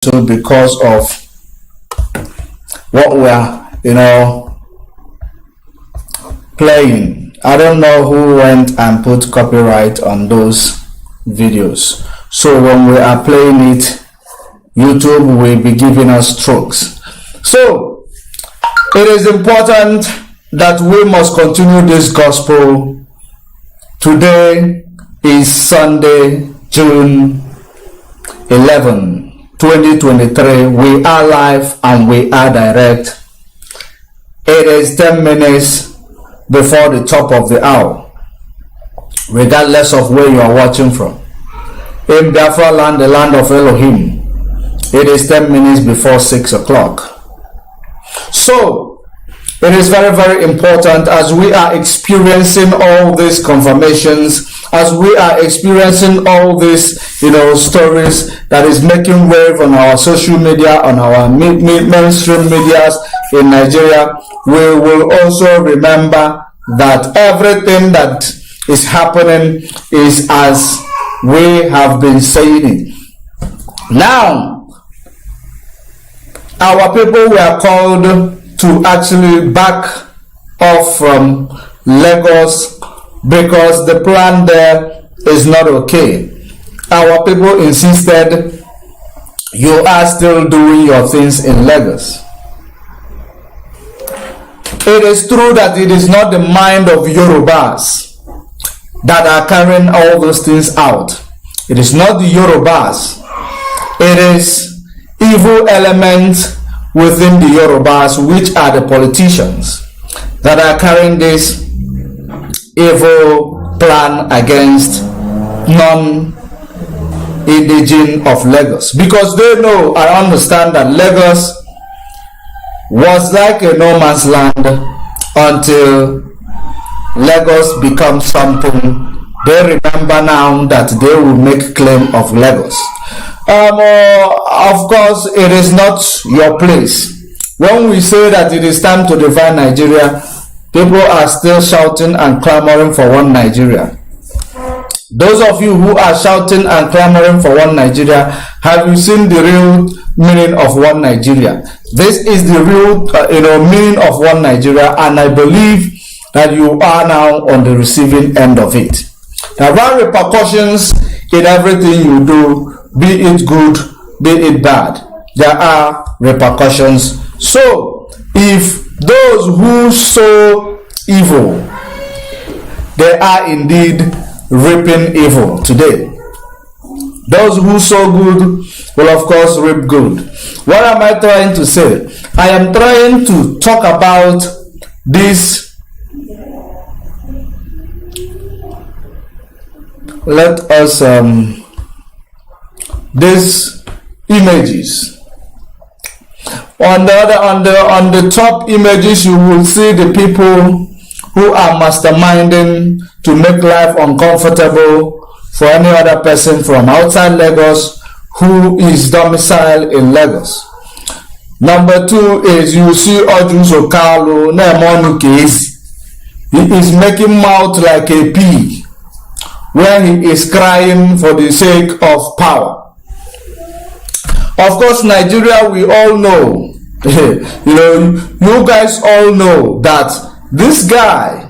to because of what we are, playing. I don't know who went and put copyright on those videos. So when we are playing it, YouTube will be giving us strokes. So it is important that we must continue this gospel. Today is Sunday, June 11, 2023. We are live and we are direct. It is 10 minutes before the top of the hour, regardless of where you are watching from. In Biafra land, the land of Elohim, it is 10 minutes before 6 o'clock. So it is very, very important as we are experiencing all these confirmations, as we are experiencing all these, stories that is making wave on our social media, on our mainstream medias in Nigeria. We will also remember that everything that is happening is as we have been saying it. Now, our people were called to actually back off from Lagos because the plan there is not okay. Our people insisted you are still doing your things in Lagos. It is true that it is not the mind of Yorubas that are carrying all those things out. It is not the Yorubas. It is evil elements within the Yorubas, which are the politicians, that are carrying this evil plan against non-indigenous of Lagos, because they know, I understand that Lagos was like a no man's land until Lagos becomes something. They remember now that they will make claim of Lagos. Of course, it is not your place. When we say that it is time to divide Nigeria, people are still shouting and clamoring for one Nigeria. Those of you who are shouting and clamoring for one Nigeria, have you seen the real meaning of one Nigeria? This is the real meaning of one Nigeria, and I believe that you are now on the receiving end of it. There are repercussions in everything you do, be it good, be it bad. There are repercussions. So if those who sow evil, they are indeed reaping evil today. Those who sow good will of course reap good. What am I trying to say? I am trying to talk about this. Let us these images. On the top images, you will see the people who are masterminding to make life uncomfortable for any other person from outside Lagos who is domiciled in Lagos. Number two is you see Ojuso Kalu Nemonu case. He is making mouth like a pig when he is crying for the sake of power. Of course, Nigeria, we all know, you guys all know that this guy,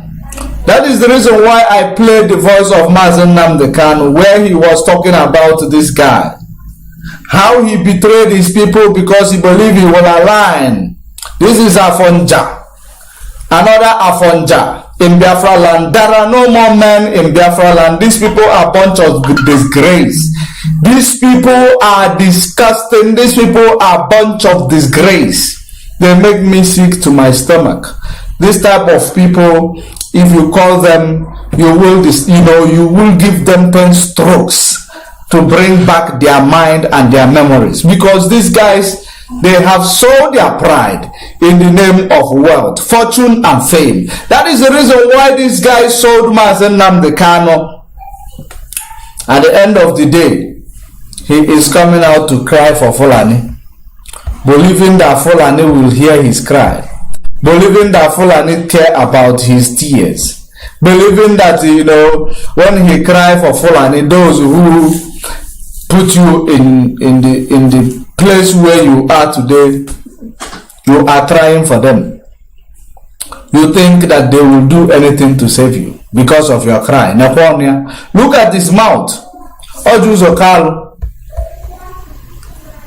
that is the reason why I played the voice of Mazen Nnamdi Kanu, where he was talking about this guy, how he betrayed his people because he believed he will align. This is Afonja, another Afonja in Biafra land. There are no more men in Biafra land. These people are a bunch of disgrace. These people are disgusting. These people are a bunch of disgrace. They make me sick to my stomach. This type of people, if you call them, you will give them pen strokes to bring back their mind and their memories, because these guys, they have sold their pride in the name of wealth, fortune, and fame. That is the reason why these guys sold Mazen Nnamdi Kanu. At the end of the day, he is coming out to cry for Fulani, believing that Fulani will hear his cry, believing that Fulani care about his tears, believing that, when he cry for Fulani, those who put you in the place where you are today, you are crying for them. You think that they will do anything to save you because of your cry. Look at his mouth. Ojuzokal.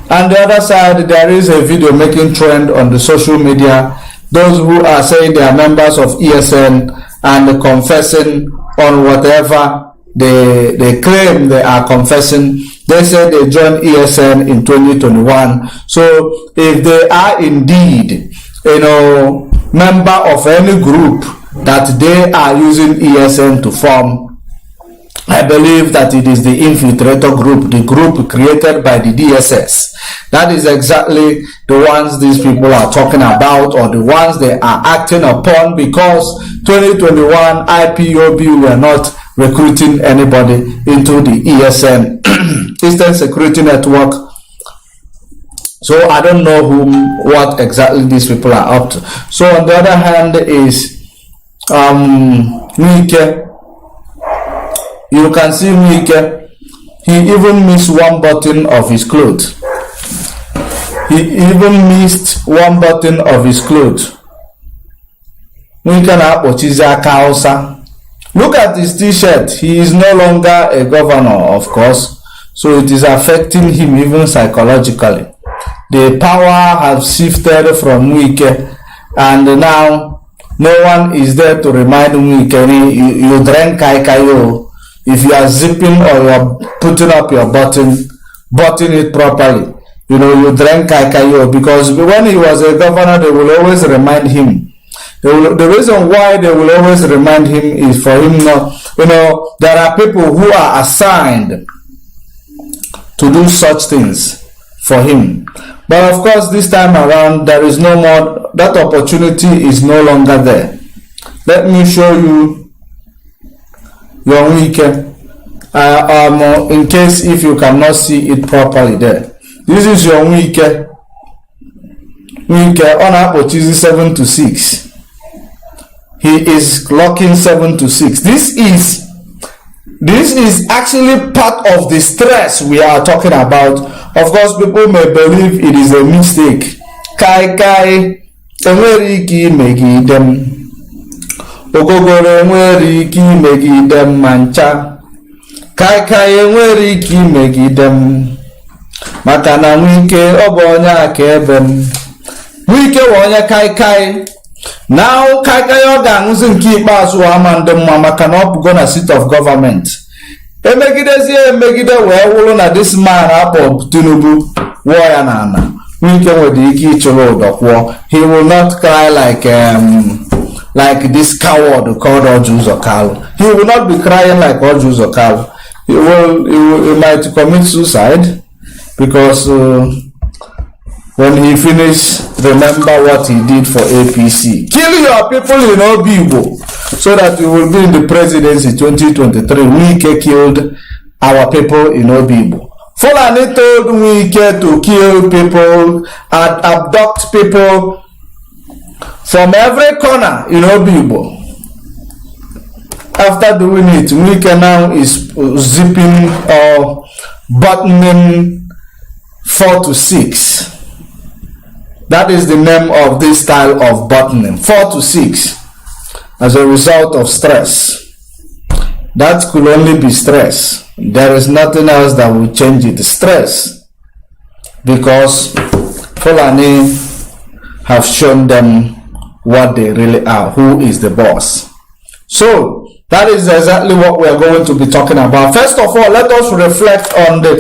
And the other side, there is a video making trend on the social media. Those who are saying they are members of ESN and confessing on whatever they claim they are confessing. They say they joined ESN in 2021. So if they are indeed, member of any group that they are using ESN to form, I believe that it is the infiltrator group, the group created by the DSS. That is exactly the ones these people are talking about, or the ones they are acting upon, because 2021 IPOB were not recruiting anybody into the ESN, Eastern Security Network. So I don't know what exactly these people are up to. So on the other hand is Wike. You can see Wike, he even missed one button of his clothes. He even missed one button of his clothes. Wike na-akpọchizi aka Hausa. Look at his t-shirt. He is no longer a governor, of course, so it is affecting him even psychologically. The power has shifted from Wike, and now no one is there to remind Wike, you drank kaikayo. If you are zipping or you are putting up your button it properly, you drank kaikayo, because when he was a governor, they will always remind him. The reason why they will always remind him is for him not, there are people who are assigned to do such things for him. But of course, this time around, there is no more, that opportunity is no longer there. Let me show you your Wike, in case if you cannot see it properly there. This is your Wike. Wike on up, which is 7 to 6. He is clocking 7 to 6. This is actually part of the stress we are talking about. Of course, people may believe it is a mistake. Kai enwere ike imegi dem. Ogogoro enwere ike imegi dem mancha. Kai enwere ike imegi dem. Maka na Wike ọ bụ onye aka ebe m. Wike bụ onye kai. Now kai ọ ga-anụzi nke ikpeazụ ama ndị mma maka na ọ bụgo na seat of government. Emegide wee wụrụ na this man akpọ Tinubu wụọ ya na ana. Wike nwere ike ịchụrụ ụdọ kwụọ. He will not cry like this coward called Ojuzokal. He will not be crying like Ojuzokal. He might commit suicide, because when he finished, remember what he did for APC. Kill your people in Obibo so that you will be in the presidency 2023. Wike killed our people in Obibo. Fulani told Wike to kill people and abduct people from every corner in Obibo. After doing it, Wike now is zipping or buttoning 4 to 6. That is the name of this style of buttoning, 4 to 6, as a result of stress. That could only be stress. There is nothing else that will change it. Stress, because Fulani have shown them what they really are, who is the boss. So that is exactly what we are going to be talking about. First of all, let us reflect on the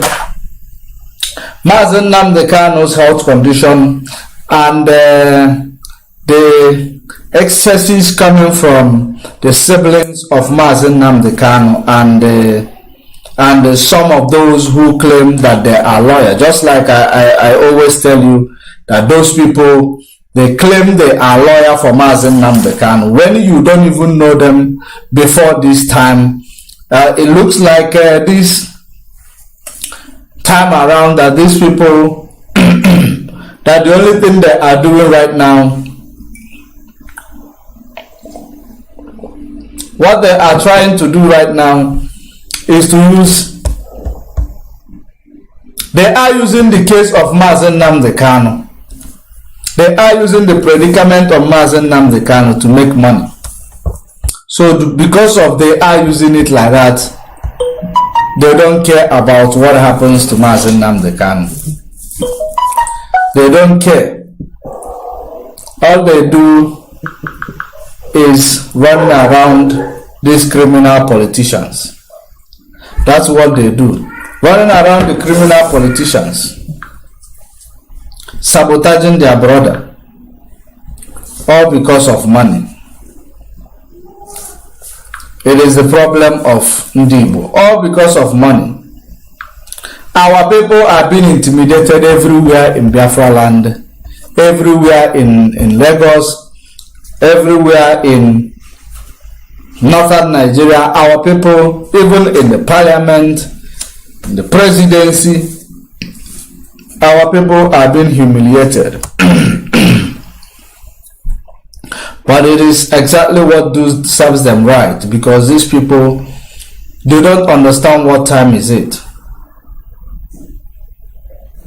Mazen Nnamdi Kanu's health condition and the excesses coming from the siblings of Mazen Nnamdi Kanu and some of those who claim that they are lawyers. Just like I always tell you that those people, they claim they are lawyer for Mazen Nnamdi Kanu when you don't even know them before this time. It looks like this time around that these people that the only thing they are doing right now, what they are trying to do right now, is to use They are using the case of Mazen Nnamdi Kanu. They are using the predicament of Mazen Nnamdi Kanu to make money. So because of they are using it like that, they don't care about what happens to Mazen Nnamdi Kanu. They don't care. All they do is run around these criminal politicians. That's what they do. Running around the criminal politicians, sabotaging their brother, all because of money. It is the problem of Ndibo, all because of money. Our people are being intimidated everywhere in Biafra land, everywhere in Lagos, everywhere in northern Nigeria. Our people, even in the parliament, in the presidency, our people are being humiliated. But it is exactly what serves them right, because these people, they don't understand what time is it.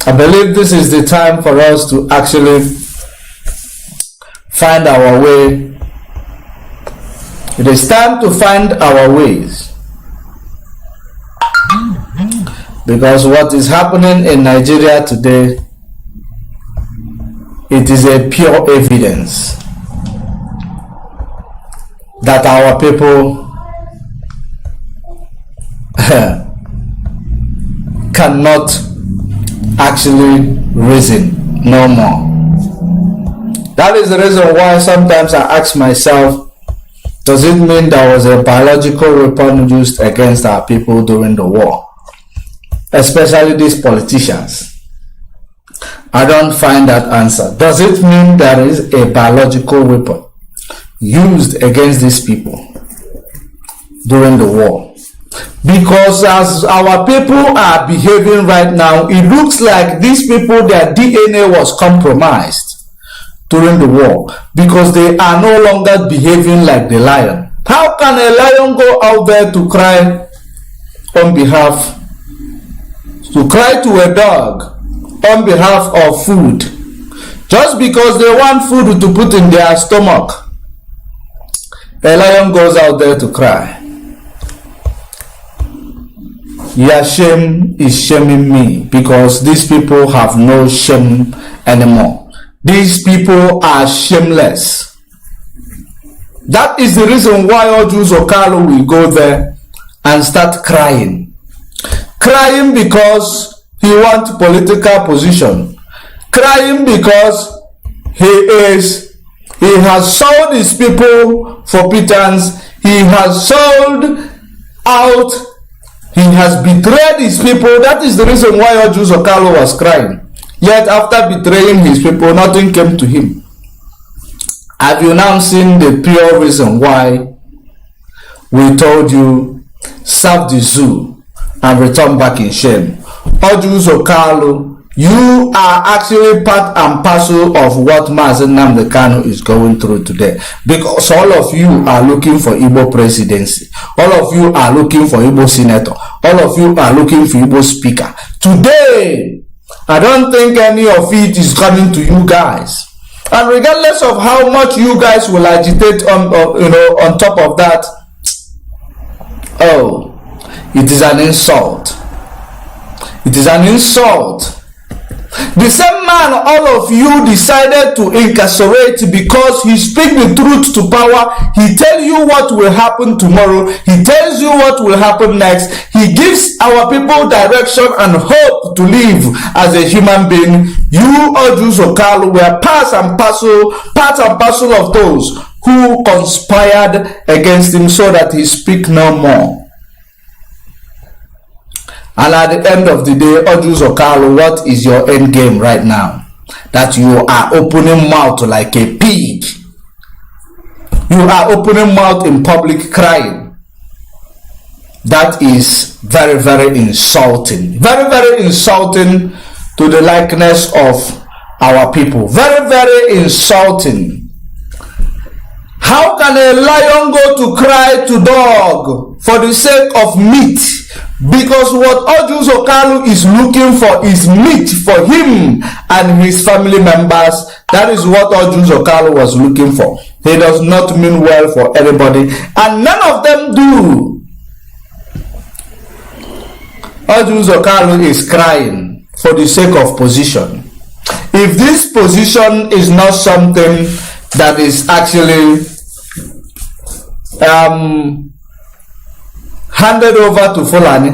I believe this is the time for us to actually find our way. It is time to find our ways. Because what is happening in Nigeria today, it is a pure evidence that our people cannot actually reason no more. That is the reason why sometimes I ask myself, does it mean there was a biological weapon used against our people during the war? Especially these politicians. I don't find that answer. Does it mean there is a biological weapon used against these people during the war? Because as our people are behaving right now, it looks like these people, their DNA was compromised during the war, because they are no longer behaving like the lion. How can a lion go out there to cry on behalf, to cry to a dog on behalf of food, just because they want food to put in their stomach? A lion goes out there to cry. Your shame is shaming me, because these people have no shame anymore. These people are shameless. That is the reason why Ojus Okalo will go there and start crying. Crying because he wants political position. Crying because he has sold his people for pittance. He has sold out. He has betrayed his people. That is the reason why Ojus Okalo was crying. Yet after betraying his people, nothing came to him. Have you now seen the pure reason why we told you, serve the zoo and return back in shame? Ojus Okalo, you are actually part and parcel of what Mazen Nnamdi Kanu is going through today. Because all of you are looking for Igbo presidency. All of you are looking for Igbo senator. All of you are looking for Igbo speaker. Today, I don't think any of it is coming to you guys. And regardless of how much you guys will agitate on top of that, oh, it is an insult. It is an insult. The same man all of you decided to incarcerate because he speaks the truth to power. He tells you what will happen tomorrow. He tells you what will happen next. He gives our people direction and hope to live as a human being. You, Ojus Okalo, were part and parcel of those who conspired against him so that he speak no more. And at the end of the day, Ojus Okalo, what is your end game right now? That you are opening mouth like a pig. You are opening mouth in public crying. That is very, very insulting. Very, very insulting to the likeness of our people. Very, very insulting. How can a lion go to cry to dog for the sake of meat? Because what Ojus Okalu is looking for is meat for him and his family members. That is what Ojus Okalu was looking for. He does not mean well for anybody, and none of them do. Ojus Okalu is crying for the sake of position. If this position is not something that is actually handed over to Fulani,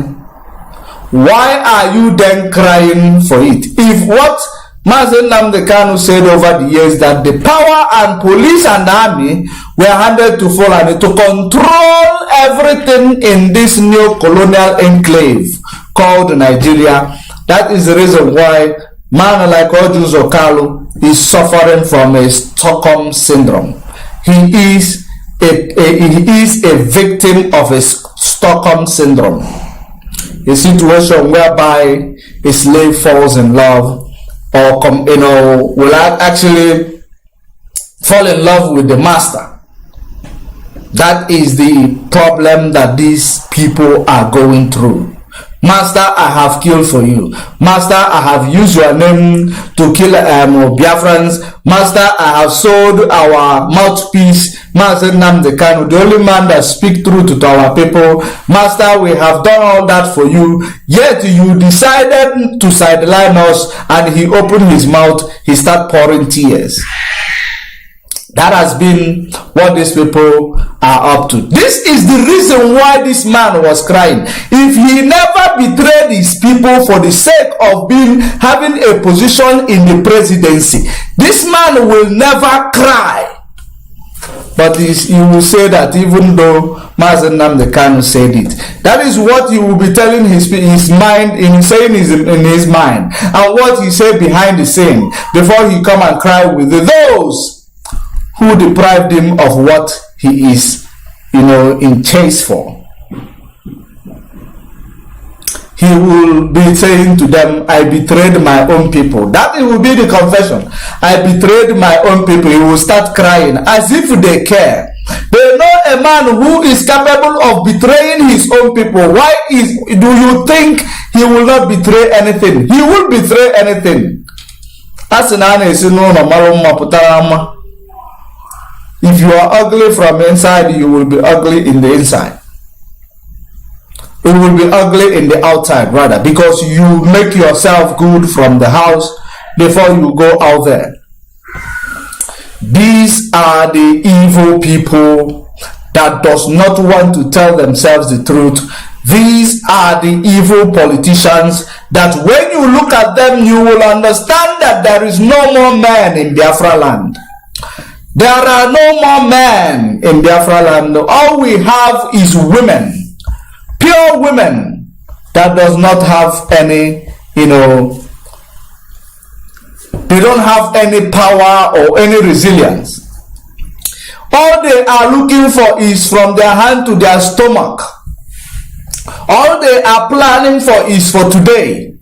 why are you then crying for it? If what Mazen Nnamdi Kanu said over the years that the power and police and army were handed to Fulani to control everything in this new colonial enclave called Nigeria, that is the reason why man like Ojus Okalu is suffering from a Stockholm syndrome. He is a victim of a Stockholm syndrome, a situation whereby a slave falls in love, or will actually fall in love with the master. That is the problem that these people are going through. Master, I have killed for you. Master, I have used your name to kill Biafrans. Master, I have sold our mouthpiece, Master Nnamdi Kanu, the only man that speaks truth to our people. Master, we have done all that for you. Yet you decided to sideline us, and he opened his mouth, he started pouring tears. That has been what these people are up to. This is the reason why this man was crying. If he never betrayed his people for the sake of having a position in the presidency, this man will never cry. But he will say that even though Mazen Nnamdi Kanu said it, that is what he will be telling his mind, saying in his mind, and what he said behind the scene before he come and cry with those who deprived him of what he is, in chase for. He will be saying to them, I betrayed my own people. That will be the confession. I betrayed my own people. He will start crying as if they care. They know a man who is capable of betraying his own people. Why do you think he will not betray anything? He will betray anything. If you are ugly from inside, you will be ugly in the inside. It will be ugly in the outside, rather, because you make yourself good from the house before you go out there. These are the evil people that does not want to tell themselves the truth. These are the evil politicians that when you look at them, you will understand that there is no more man in Biafra land. There are no more men in Biafra land. All we have is women, pure women that does not have any, they don't have any power or any resilience. All they are looking for is from their hand to their stomach. All they are planning for is for today.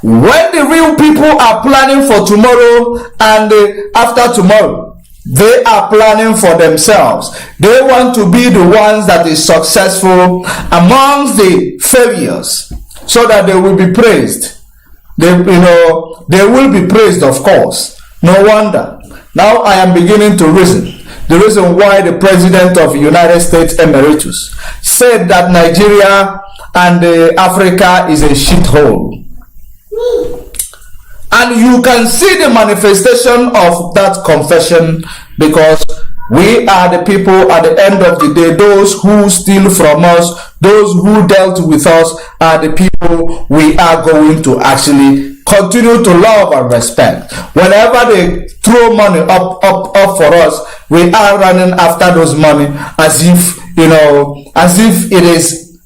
When the real people are planning for tomorrow and after tomorrow, they are planning for themselves. They want to be the ones that is successful amongst the failures, so that they will be praised. They will be praised, of course. No wonder. Now I am beginning to reason. The reason why the President of the United States Emeritus said that Nigeria and Africa is a shithole. And you can see the manifestation of that confession, because we are the people at the end of the day. Those who steal from us, those who dealt with us, are the people we are going to actually continue to love and respect. Whenever they throw money up for us, we are running after those money as if it is,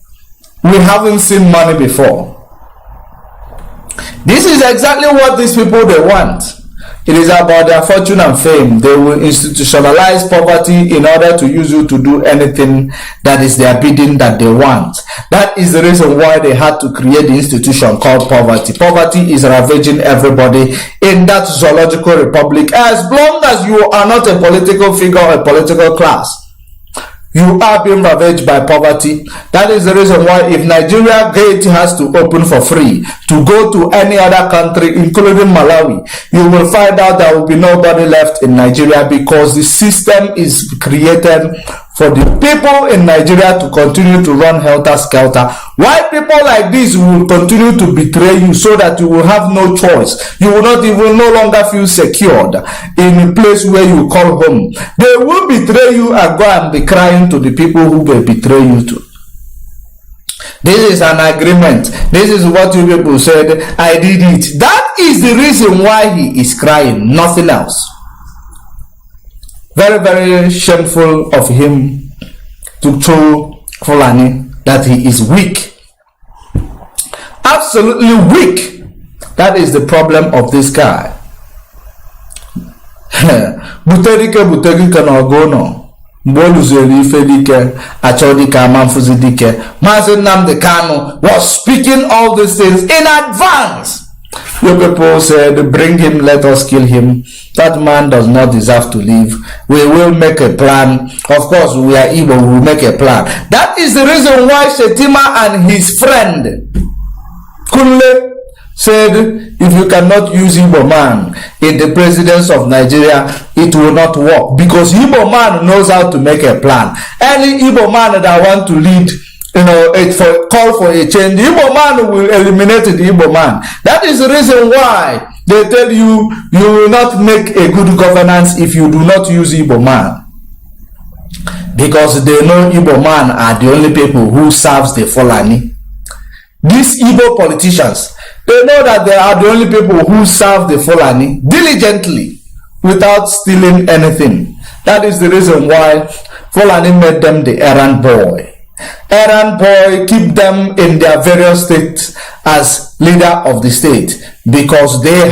we haven't seen money before. This is exactly what these people they want. It is about their fortune and fame. They will institutionalize poverty in order to use you to do anything that is their bidding that they want. That is the reason why they had to create the institution called poverty. Poverty is ravaging everybody in that zoological republic, as long as you are not a political figure or a political class. you are being ravaged by poverty. That is the reason why if Nigeria gate has to open for free to go to any other country, including Malawi, you will find out there will be nobody left in Nigeria, because the system is created for the people in Nigeria to continue to run helter-skelter. Why people like this will continue to betray you so that you will have no choice. You will not even no longer feel secured in a place where you call home. They will betray you and go and be crying to the people who will betray you to. This is an agreement. This is what you people said. I did it. That is the reason why he is crying, nothing else. Very, very shameful of him to show Fulani that he is weak. Absolutely weak. That is the problem of this guy. Buterike no go no. Boluzeli Fedike, Achodika Manfuzidike. Mazen Nnamdi Kanu was speaking all these things in advance. Your people said, bring him, let us kill him. That man does not deserve to live. We will make a plan. Of course, we are evil, we will make a plan. That is the reason why Shetima and his friend Kunle said, if you cannot use Igbo man in the presidency of Nigeria, it will not work. Because Igbo man knows how to make a plan. Any Igbo man that want to lead, call for a change, the Igbo man will eliminate the Igbo man. That is the reason why they tell you, you will not make a good governance if you do not use Igbo man. Because they know Igbo man are the only people who serves the Fulani. These Igbo politicians, they know that they are the only people who serve the Fulani diligently without stealing anything. That is the reason why Fulani made them the errand boy. Errand boy keep them in their various states as leader of the state, because they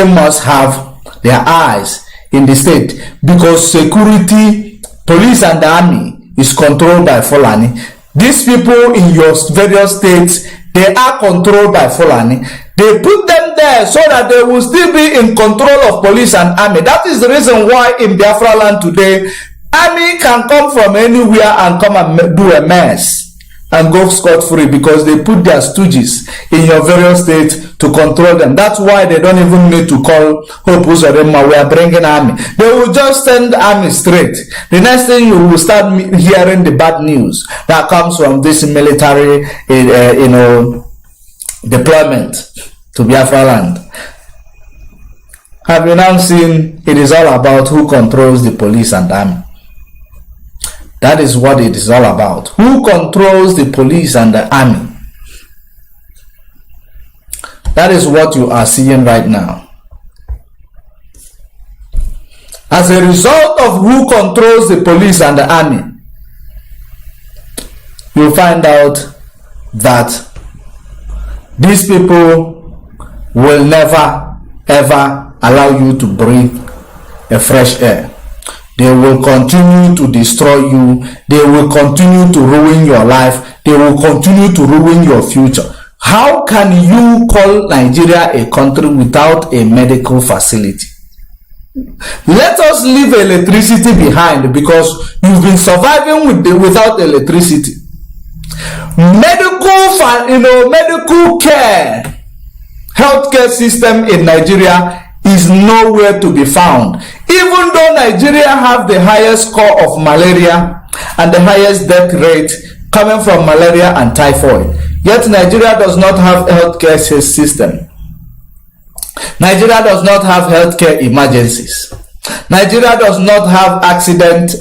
must have their eyes in the state, because security, police and the army is controlled by Fulani. These people in your various states, they are controlled by Fulani. They put them there so that they will still be in control of police and army. That is the reason why in Biafra land today, army can come from anywhere and come and do a mess and go scot-free, because they put their stooges in your various states to control them. That's why they don't even need to call Hope Uzodinma, we are bringing army. They will just send army straight. The next thing you will start hearing the bad news that comes from this military, deployment to Biafra land. Have you now seen it is all about who controls the police and army? That is what it is all about. Who controls the police and the army? That is what you are seeing right now. As a result of who controls the police and the army, you'll find out that these people will never ever allow you to breathe a fresh air. They will continue to destroy you. They will continue to ruin your life. They will continue to ruin your future. How can you call Nigeria a country without a medical facility? Let us leave electricity behind, because you've been surviving without electricity. Medical care, healthcare system in Nigeria is nowhere to be found. Even though Nigeria have the highest score of malaria and the highest death rate coming from malaria and typhoid, yet Nigeria does not have a healthcare system. Nigeria does not have healthcare emergencies. Nigeria does not have accident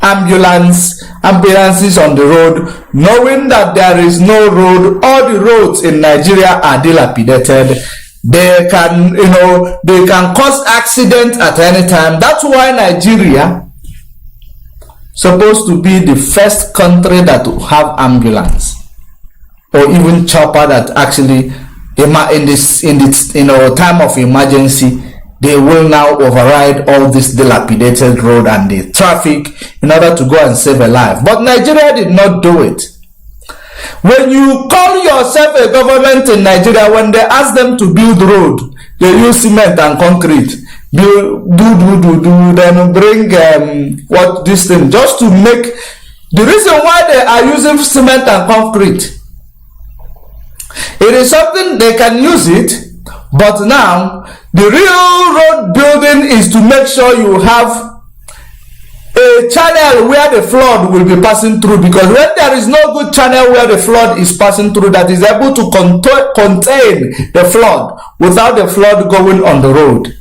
ambulances on the road, knowing that there is no road. All the roads in Nigeria are dilapidated. They can, they can cause accident at any time. That's why Nigeria supposed to be the first country that will have ambulance or even chopper that actually in this time of emergency, they will now override all this dilapidated road and the traffic in order to go and save a life. But Nigeria did not do it. When you call yourself a government in Nigeria, when they ask them to build road, they use cement and concrete. then bring what this thing, just to make. The reason why they are using cement and concrete, it is something they can use it, but now the real road building is to make sure you have a channel where the flood will be passing through, because when there is no good channel where the flood is passing through that is able to contain the flood without the flood going on the road,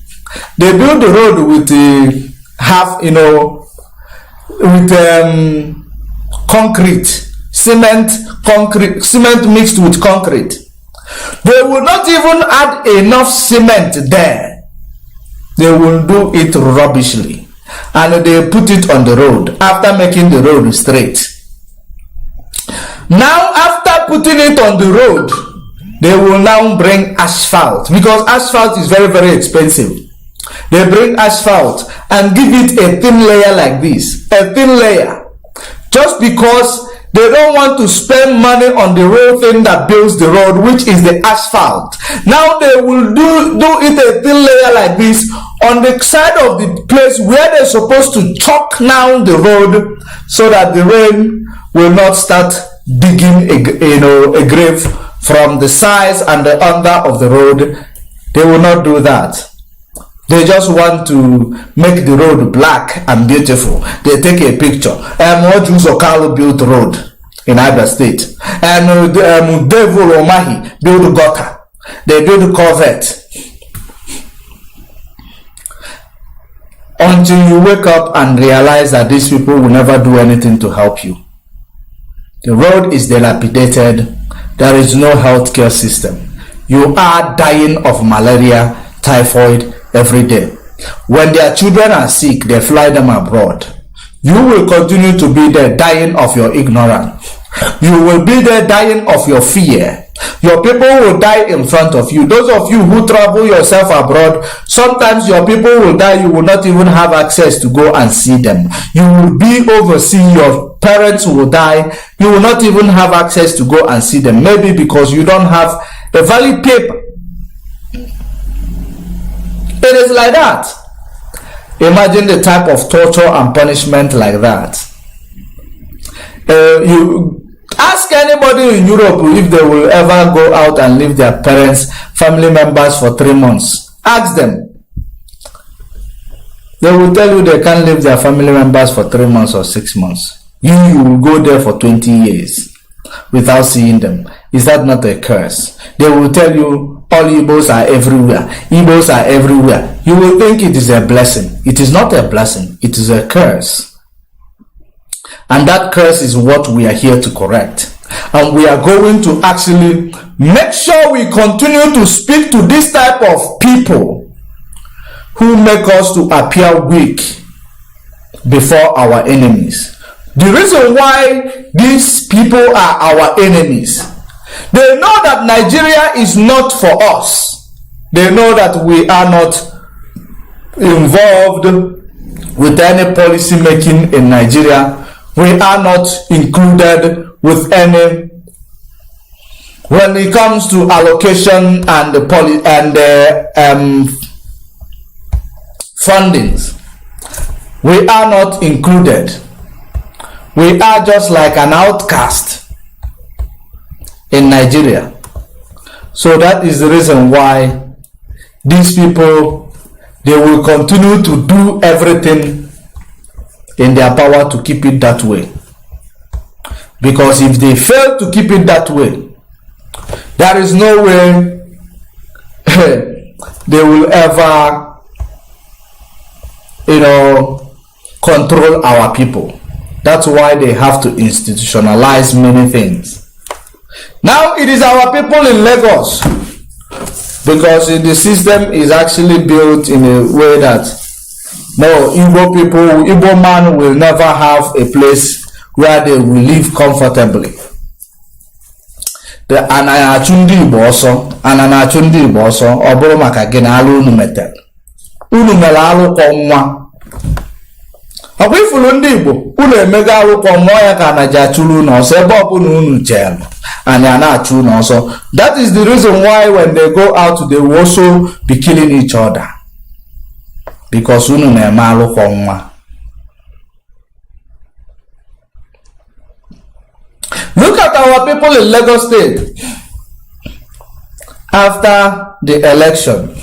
they build the road with concrete, cement mixed with concrete. They will not even add enough cement there. They will do it rubbishly, and they put it on the road after making the road straight. Now, after putting it on the road, they will now bring asphalt, because asphalt is very, very expensive. They bring asphalt and give it a thin layer like this, a thin layer, just because they don't want to spend money on the real thing that builds the road, which is the asphalt. Now they will do it a thin layer like this on the side of the place where they're supposed to chalk down the road, so that the rain will not start digging a grave from the sides and the under of the road. They will not do that. They just want to make the road black and beautiful. They take a picture. Ojuso Okalo built road in Abia State, and Devil Omahi built gutter. They build Corvette. Until you wake up and realize that these people will never do anything to help you. The road is dilapidated. There is no healthcare system. You are dying of malaria, typhoid every day. When their children are sick, they fly them abroad. You will continue to be there dying of your ignorance. You will be there dying of your fear. Your people will die in front of you. Those of you who travel yourself abroad, sometimes your people will die. You will not even have access to go and see them. You will be overseas. Your parents will die. You will not even have access to go and see them. Maybe because you don't have the valid paper. It is like that. Imagine the type of torture and punishment like that. You ask anybody in Europe if they will ever go out and leave their parents, family members for 3 months. Ask them. They will tell you they can't leave their family members for 3 months or 6 months. You will go there for 20 years without seeing them. Is that not a curse? They will tell you all Igbos are everywhere. Igbos are everywhere. You will think it is a blessing. It is not a blessing. It is a curse. And that curse is what we are here to correct. And we are going to actually make sure we continue to speak to this type of people who make us to appear weak before our enemies. The reason why these people are our enemies, they know that Nigeria is not for us. They know that we are not involved with any policy making in Nigeria. We are not included with any when it comes to allocation and the fundings. We are not included. We are just like an outcast in Nigeria. So that is the reason why these people, they will continue to do everything in their power to keep it that way. Because if they fail to keep it that way, there is no way they will ever, control our people. That's why they have to institutionalize many things. Now it is our people in Lagos, because the system is actually built in a way that no, Igbo man will never have a place where they will live comfortably. The Anachundi Igbo also, Oboro Makagena Alu Numetel. Unumelalu Komwa. Abifulundi Igbo, Ule Mega Alu Komwa Yakanaja Chulu no, Sebobu Nunu Jel, and Yana no. So that is the reason why when they go out, they will also be killing each other. because unu na-eme alụkwọ nwa. Look at our people in Lagos State after the election.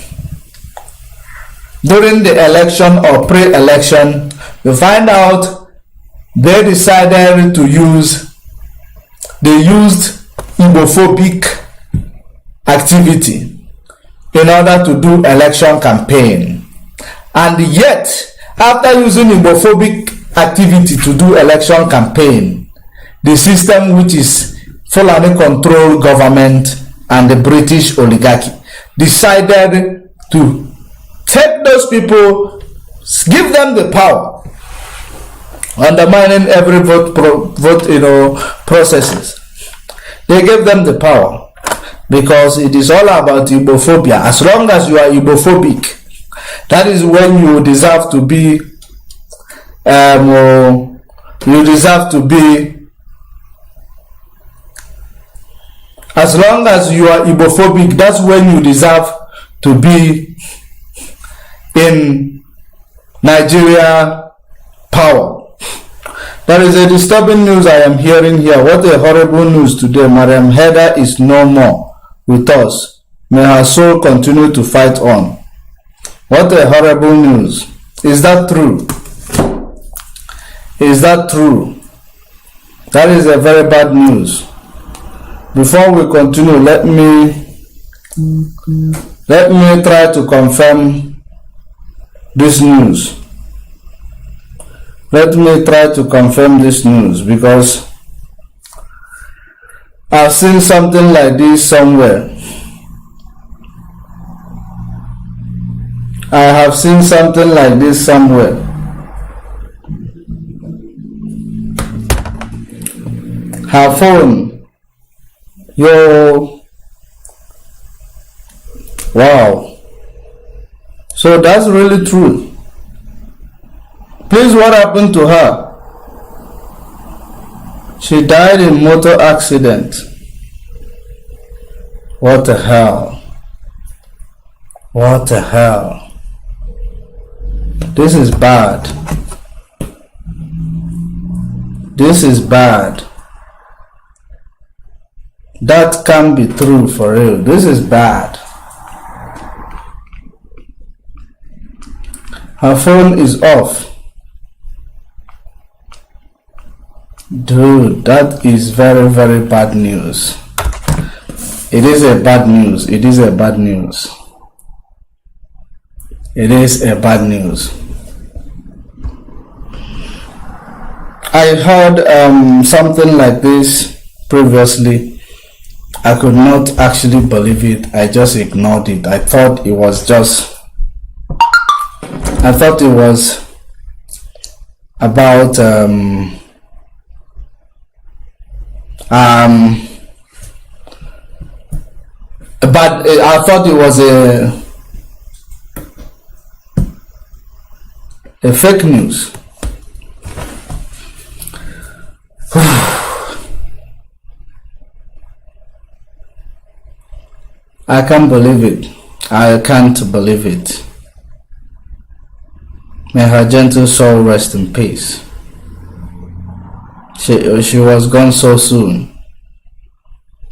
During the election or pre-election, you find out they decided to used Igbophobic activity in order to do election campaign. And yet, after using Igbophobic activity to do election campaign, the system which is Fulani control government and the British oligarchy decided to take those people, give them the power, undermining every vote processes. They gave them the power because it is all about Igbophobia. As long as you are Igbophobic, that is when you deserve to be. As long as you are Igbophobic, that's when you deserve to be in Nigeria power. There is a disturbing news I am hearing here. What a horrible news today. Mariam Heda is no more with us. May her soul continue to fight on. What a horrible news. Is that true? Is that true? That is a very bad news. Before we continue, let me try to confirm this news. Let me try to confirm this news because I've seen something like this somewhere. I have seen something like this somewhere. Her phone. Yo, wow. So that's really true. Please, what happened to her? She died in motor accident. What the hell? What the hell? This is bad. This is bad. That can't be true for real. This is bad. Her phone is off. Dude, that is very, very bad news. It is a bad news. It is a bad news. It is a bad news. I heard something like this previously. I could not actually believe it. I just ignored it. I thought it was about but I thought it was a fake news. I can't believe it. I can't believe it. May her gentle soul rest in peace. She was gone so soon.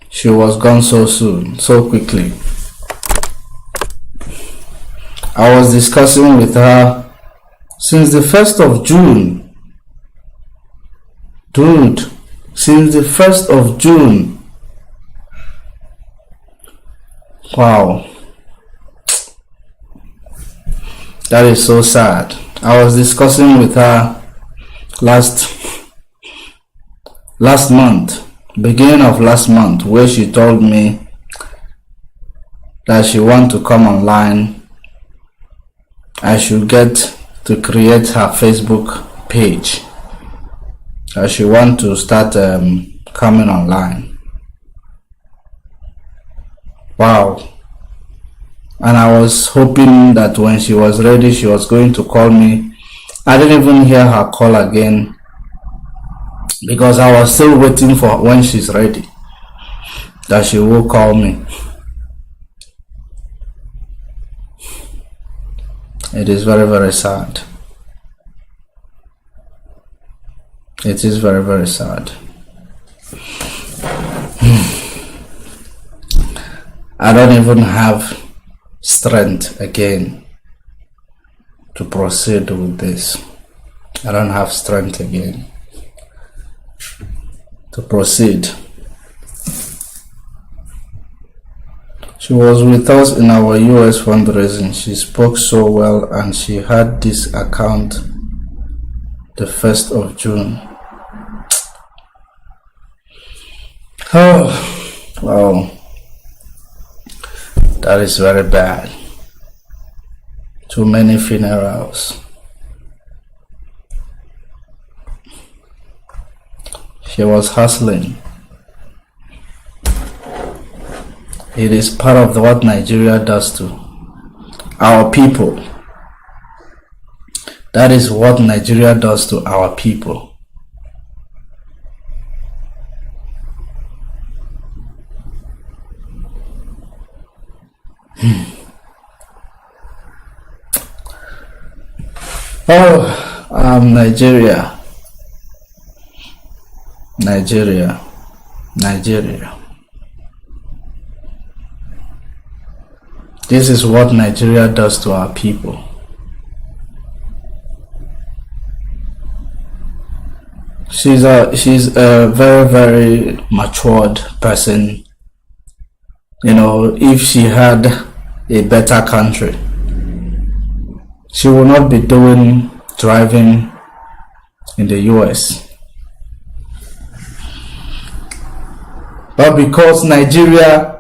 She was gone so soon, so quickly. I was discussing with her since the 1st of June. Dude, since the 1st of June. Wow, that is so sad. I was discussing with her last month, beginning of last month, where she told me that she want to come online. I should get to create her Facebook page. That she want to start coming online. Wow. And I was hoping that when she was ready, she was going to call me. I didn't even hear her call again because I was still waiting for when she's ready, that she will call me. It is very, very sad. It is very, very sad. I don't even have strength again to proceed with this. I don't have strength again to proceed. She was with us in our US fundraising. She spoke so well and she had this account the 1st of June. Oh, wow. That is very bad. Too many funerals. She was hustling. It is part of what Nigeria does to our people. That is what Nigeria does to our people. Nigeria. This is what Nigeria does to our people. She's a very, very matured person. You know, if she had a better country, she will not be driving in the US. But because Nigeria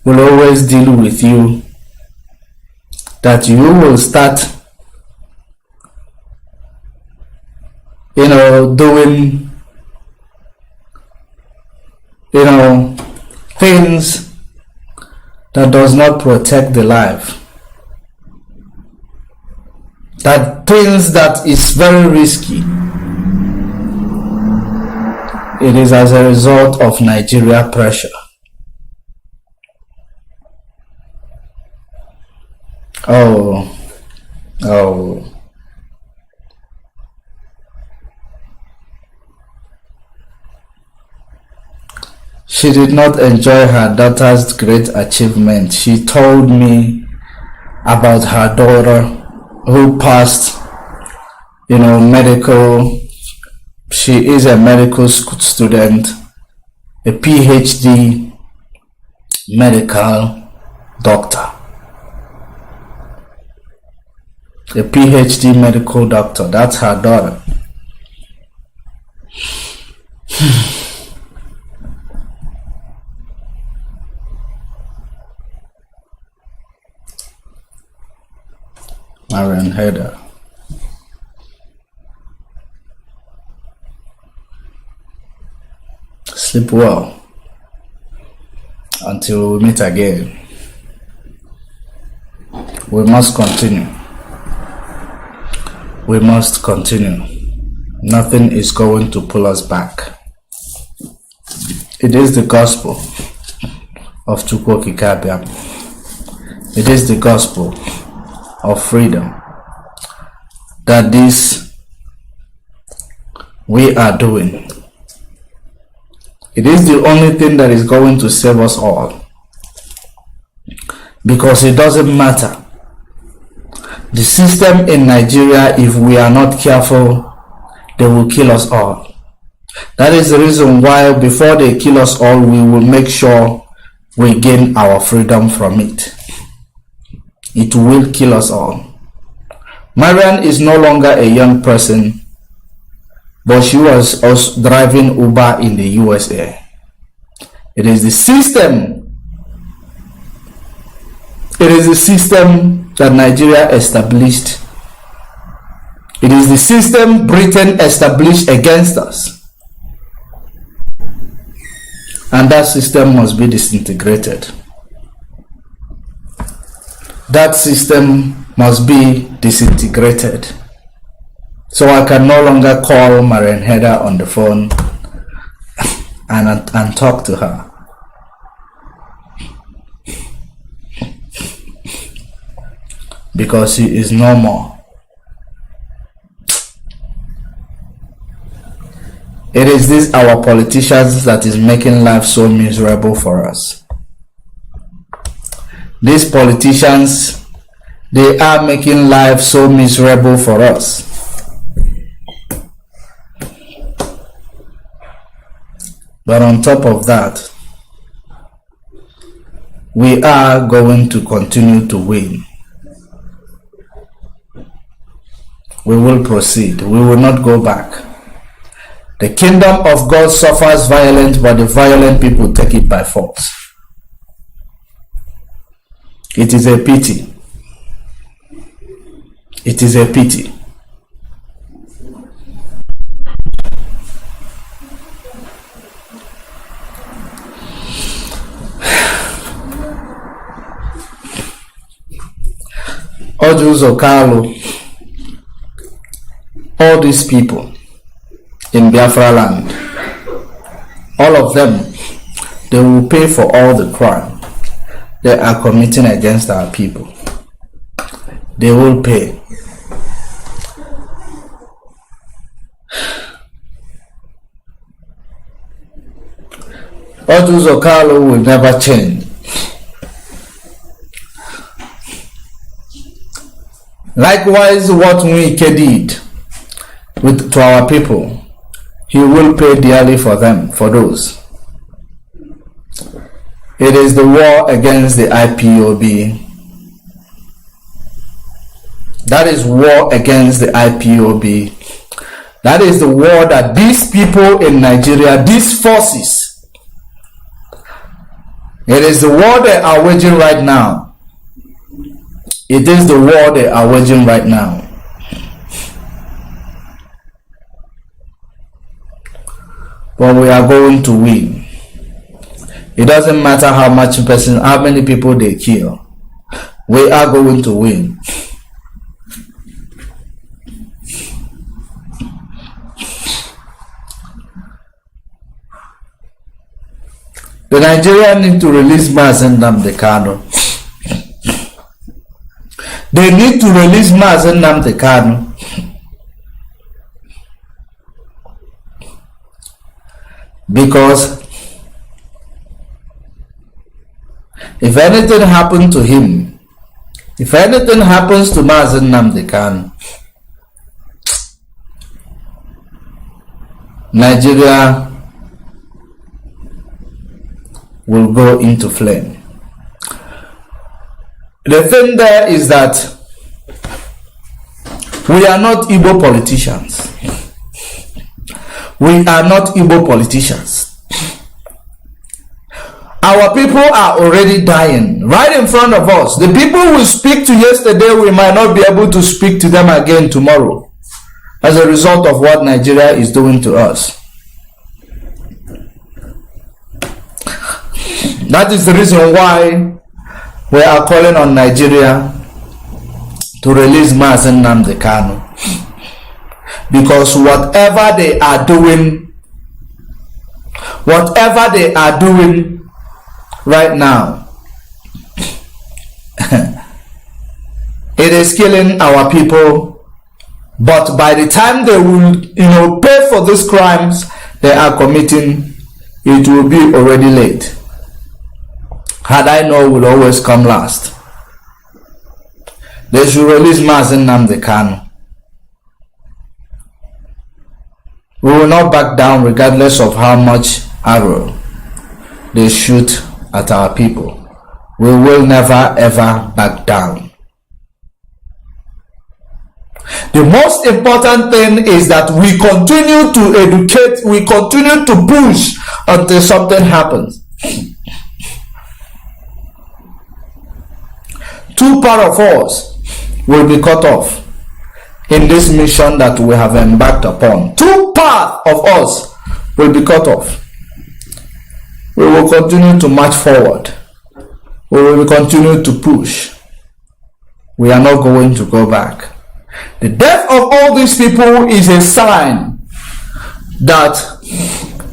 will always deal with you, that you will start, doing, things that does not protect the life. That things that is very risky. It is as a result of Nigeria pressure. Oh. She did not enjoy her daughter's great achievement. She told me about her daughter who passed, medical. She is a medical student, a PhD medical doctor. A PhD medical doctor. That's her daughter. Aaron Heather. Sleep well until we meet again. We must continue. We must continue. Nothing is going to pull us back. It is the gospel of Chukwokikabiam. It is the gospel of freedom that this we are doing. It is the only thing that is going to save us all, because it doesn't matter the system in Nigeria. If we are not careful, they will kill us all. That is the reason why before they kill us all, we will make sure we gain our freedom from it. It will kill us all. Marian is no longer a young person, but she was also driving Uber in the USA. It is the system. It is the system that Nigeria established. It is the system Britain established against us. And that system must be disintegrated. That system must be disintegrated. So I can no longer call Marian Heather on the phone and talk to her. because he is no more. It is this our politicians that is making life so miserable for us. These politicians, they are making life so miserable for us. But on top of that, we are going to continue to win. We will proceed. We will not go back. The kingdom of God suffers violence, but the violent people take it by force. It is a pity. It is a pity. Ojuzo Kalu, all these people in Biafra land, all of them, they will pay for all the crime they are committing against our people. They will pay. Ojuzo Kalu will never change. Likewise, what Nwike did to our people, he will pay dearly for them, for those. It is the war against the IPOB. That is war against the IPOB. That is the war that these people in Nigeria, these forces, it is the war they are waging right now. It is the war they are waging right now. But we are going to win. It doesn't matter how many people they kill. We are going to win. The Nigerians need to release Mazen Nnamdi Kanu. They need to release Mazen Nnamdi Kanu. Because if anything happened to him, if anything happens to Mazen Nnamdi Kanu, Nigeria will go into flame. The thing there is that we are not Igbo politicians. We are not Igbo politicians. Our people are already dying right in front of us. The people we speak to yesterday, we might not be able to speak to them again tomorrow as a result of what Nigeria is doing to us. That is the reason why we are calling on Nigeria to release Mazen Nnamdi Kanu. Because whatever they are doing right now, it is killing our people. But by the time they will, pay for these crimes they are committing, it will be already late. Had I known, will always come last. They should release Mazen Nnamdi Kanu. We will not back down regardless of how much arrow they shoot at our people. We will never ever back down. The most important thing is that we continue to educate, we continue to push until something happens. Two part of us will be cut off in this mission that we have embarked upon. Two part of us will be cut off. We will continue to march forward. We will continue to push. We are not going to go back. The death of all these people is a sign that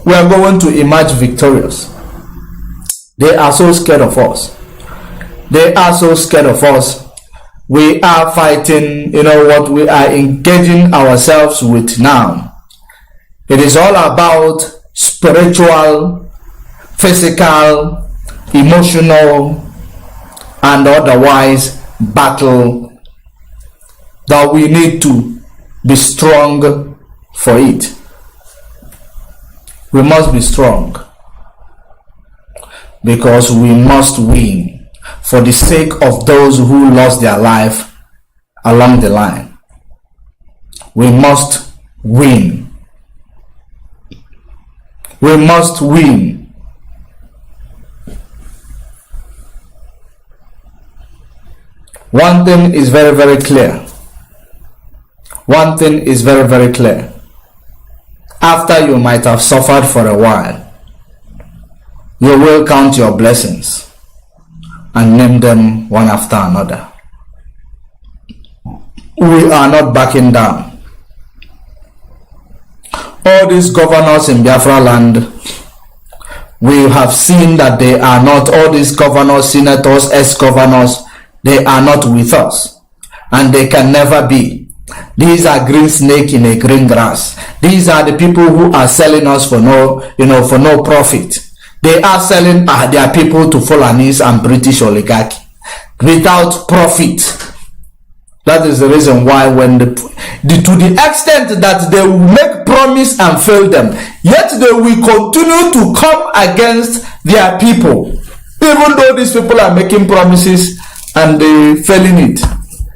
we are going to emerge victorious. They are so scared of us. They are so scared of us we are fighting, what we are engaging ourselves with now. It is all about spiritual, physical, emotional, and otherwise battle that we need to be strong for it. We must be strong because we must win for the sake of those who lost their life along the line. We must win. We must win. One thing is very, very clear. One thing is very, very clear. After you might have suffered for a while, you will count your blessings and name them one after another. We are not backing down. All these governors in Biafra land, we have seen that they are not, all these governors, senators, ex-governors, they are not with us, and they can never be. These are green snake in a green grass. These are the people who are selling us for no, for no profit. They are selling their people to Fulanese and British oligarchy without profit. That is the reason why when to the extent that they will make promise and fail them, yet they will continue to come against their people. Even though these people are making promises and they failing it.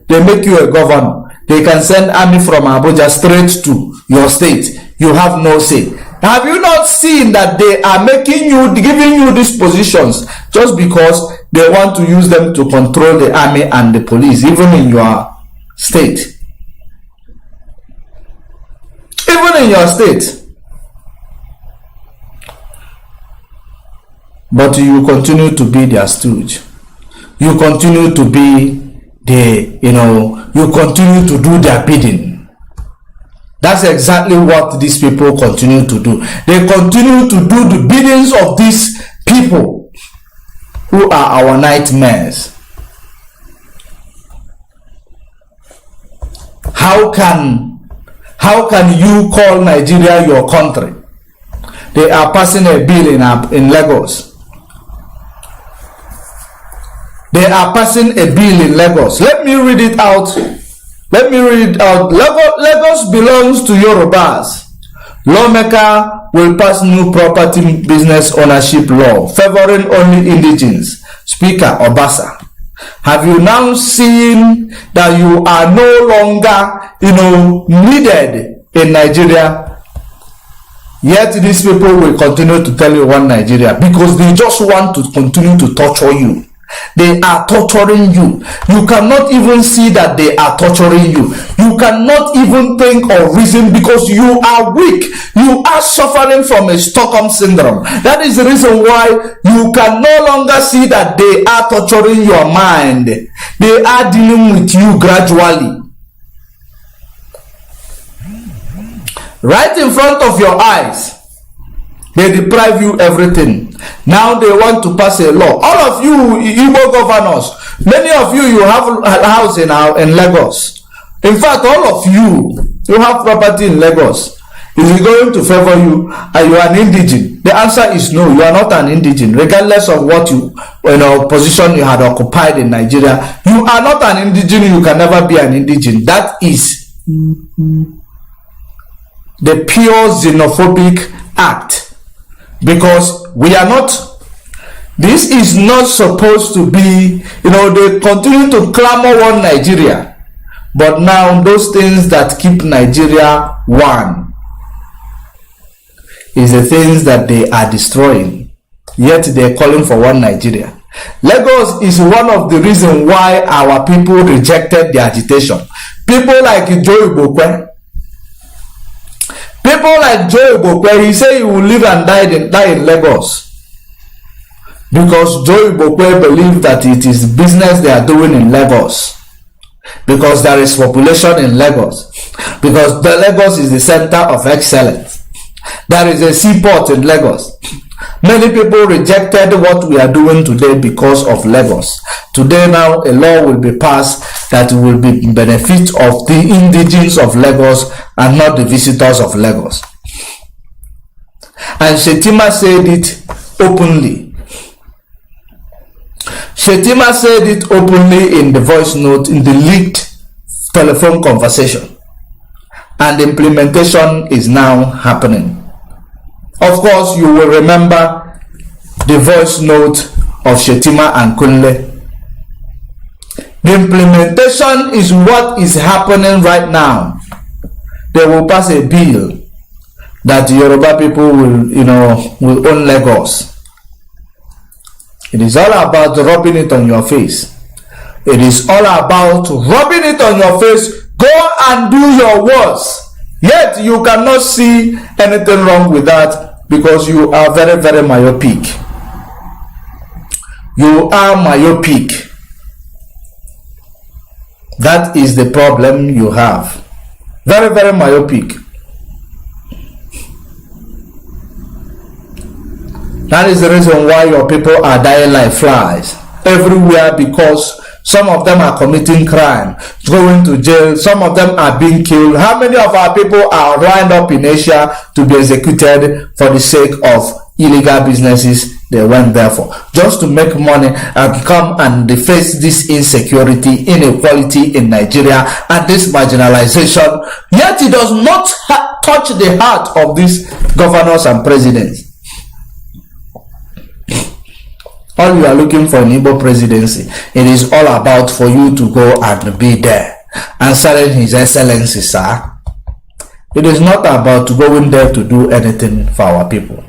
They make you a governor. They can send army from Abuja straight to your state. You have no say. Have you not seen that they are giving you these positions just because they want to use them to control the army and the police, even in your state? Even in your state. But you continue to be their stooge. You continue to be you continue to do their bidding. That's exactly what these people continue to do. They continue to do the biddings of these people who are our nightmares. How can you call Nigeria your country? They are passing a bill in Lagos. They are passing a bill in Lagos. Let me read it out. Lagos belongs to Yorubas. Lawmaker will pass new property business ownership law favoring only indigenes. Speaker Obasa. Have you now seen that you are no longer, needed in Nigeria? Yet these people will continue to tell you one Nigeria because they just want to continue to torture you. They are torturing you. You cannot even see that they are torturing you. You cannot even think or reason because you are weak. You are suffering from a Stockholm syndrome. That is the reason why you can no longer see that they are torturing your mind. They are dealing with you gradually. Right in front of your eyes. They deprive you everything. Now they want to pass a law. All of you Igbo governors, many of you have a house in Lagos. In fact, all of you have property in Lagos. Is it going to favor you? Are you an indigene? The answer is no. You are not an indigene, regardless of what position you had occupied in Nigeria. You are not an indigene. You can never be an indigene. That is the pure xenophobic act. Because we are not, this is not supposed to be, they continue to clamor one Nigeria. But now those things that keep Nigeria one is the things that they are destroying. Yet they are calling for one Nigeria. Lagos is one of the reasons why our people rejected the agitation. People like Joe Ibokwe. People like Joe Ibokwe, he said he will live and die in Lagos. Because Joe Ibokwe believes that it is business they are doing in Lagos. Because there is population in Lagos. Because the Lagos is the center of excellence. There is a seaport in Lagos. Many people rejected what we are doing today because of Lagos. Today now a law will be passed that will be in benefit of the indigenes of Lagos and not the visitors of Lagos. And Shetima said it openly. Shetima said it openly in the voice note in the leaked telephone conversation. And implementation is now happening. Of course, you will remember the voice note of Shetima and Kunle. The implementation is what is happening right now. They will pass a bill that the Yoruba people will own Lagos. It is all about rubbing it on your face. It is all about rubbing it on your face. Go and do your worst. Yet you cannot see anything wrong with that because you are very, very myopic. You are myopic. That is the problem you have. Very, very myopic. That is the reason why your people are dying like flies everywhere, because some of them are committing crime, going to jail. Some of them are being killed. How many of our people are lined up in Asia to be executed for the sake of illegal businesses they went there for? Just to make money and come and face this insecurity, inequality in Nigeria and this marginalization. Yet it does not touch the heart of these governors and presidents. All you are looking for in Igbo presidency, it is all about for you to go and be there, answering His Excellency, sir. It is not about going there to do anything for our people.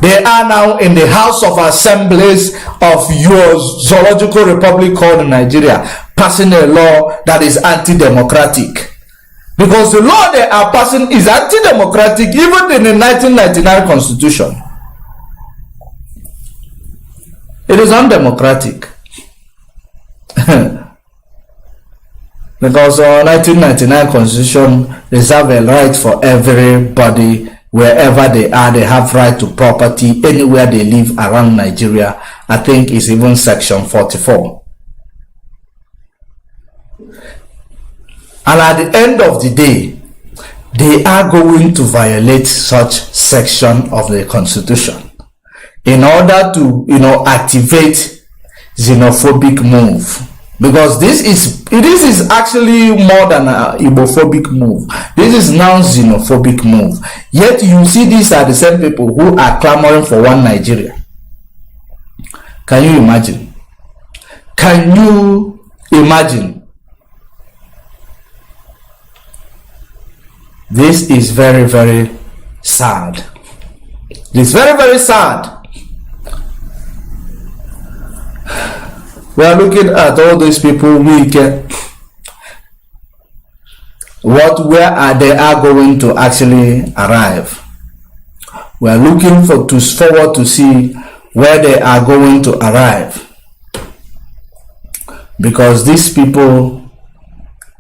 They are now in the House of Assemblies of your zoological republic called Nigeria, passing a law that is anti-democratic. Because the law they are passing is anti-democratic even in the 1999 constitution. It is undemocratic. Because our 1999 constitution reserves a right for everybody, wherever they are, they have right to property anywhere they live around Nigeria. I think it's even section 44. And at the end of the day, they are going to violate such section of the constitution in order to, activate xenophobic move. Because this is actually more than an Igbophobic move. This is now xenophobic move. Yet you see these are the same people who are clamoring for one Nigeria. Can you imagine? Can you imagine? This is very, very sad. It's very, very sad. We are looking at all these people where they are going to actually arrive. We are looking forward to see where they are going to arrive, because these people,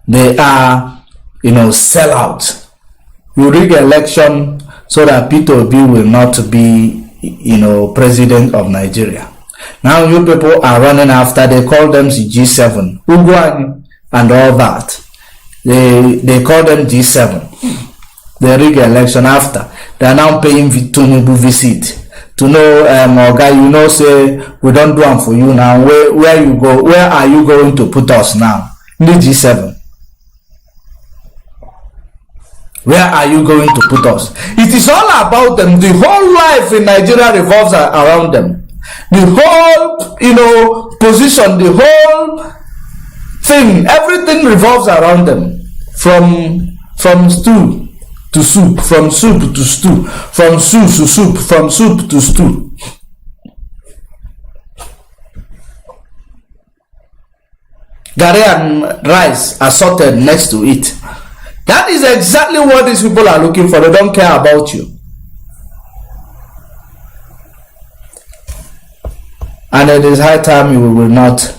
they are sellout. You rig election so that Peter Obi will not be president of Nigeria. Now you people are running after, they call them G7, Ugwani and all that. They call them G7. They rig election after. They are now paying Tinubu visit to know, Oga, say we don't do them for you now. Where you go? Where are you going to put us now? The G7. Where are you going to put us? It is all about them. The whole life in Nigeria revolves around them. The whole, position, the whole thing, everything revolves around them. From stew to soup, from soup to stew, from stew to soup, from soup to stew. Garri and rice assorted next to it. That is exactly what these people are looking for. They don't care about you. And it is high time you will not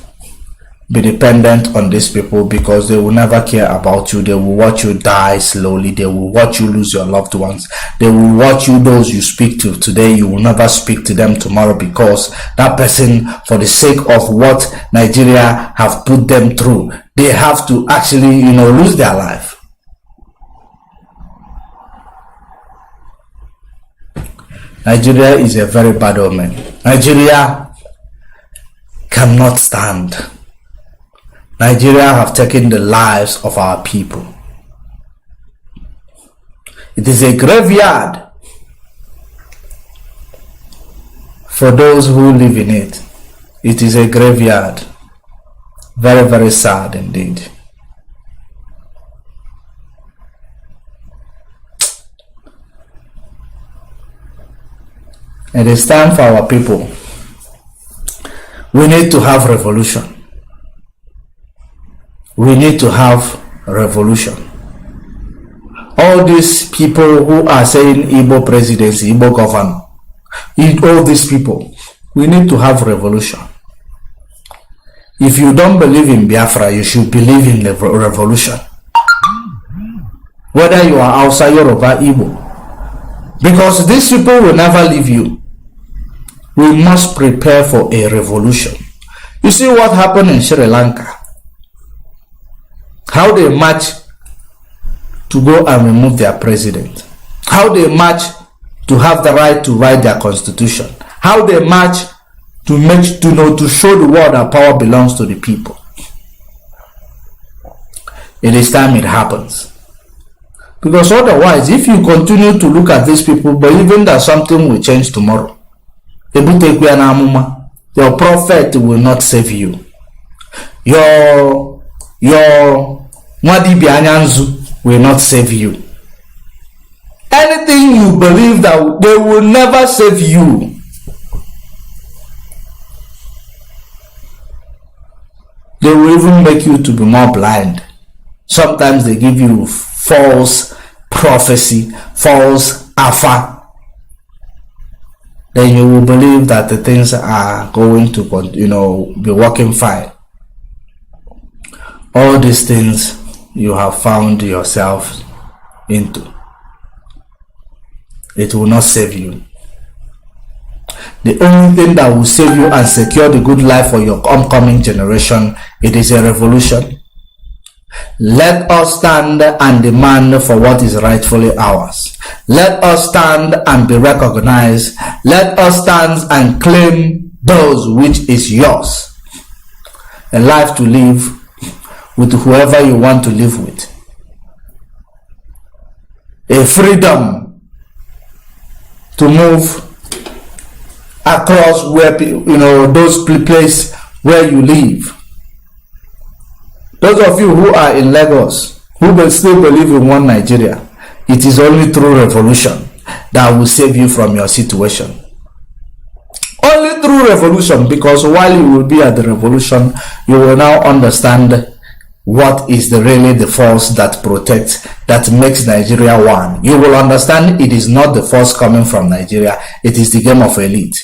be dependent on these people, because they will never care about you. They will watch you die slowly. They will watch you lose your loved ones. They will watch you, those you speak to today, you will never speak to them tomorrow, because that person, for the sake of what Nigeria have put them through, they have to actually, lose their life. Nigeria is a very bad omen. Nigeria cannot stand. Nigeria have taken the lives of our people. It is a graveyard for those who live in it. It is a graveyard. Very, very sad indeed. It is time for our people. We need to have revolution. We need to have revolution. All these people who are saying Igbo presidency, Igbo governor, all these people, we need to have revolution. If you don't believe in Biafra, you should believe in the revolution. Whether you are outside Yoruba, Igbo. Because these people will never leave you. We must prepare for a revolution. You see what happened in Sri Lanka? How they march to go and remove their president. How they march to have the right to write their constitution. How they march to show the world that power belongs to the people. It is time it happens. Because otherwise, if you continue to look at these people, believing that something will change tomorrow, your prophet will not save you. Your Mwadibi Anyanzu will not save you. Anything you believe that they will never save you. They will even make you to be more blind. Sometimes they give you false prophecy, false alpha. Then you will believe that the things are going to, be working fine. All these things you have found yourself into, it will not save you. The only thing that will save you and secure the good life for your upcoming generation, it is a revolution. Let us stand and demand for what is rightfully ours. Let us stand and be recognized. Let us stand and claim those which is yours. A life to live with whoever you want to live with. A freedom to move across where those places where you live. Those of you who are in Lagos, who will still believe in one Nigeria, it is only through revolution that will save you from your situation. Only through revolution, because while you will be at the revolution, you will now understand what is really the force that protects, that makes Nigeria one. You will understand it is not the force coming from Nigeria, it is the game of elite.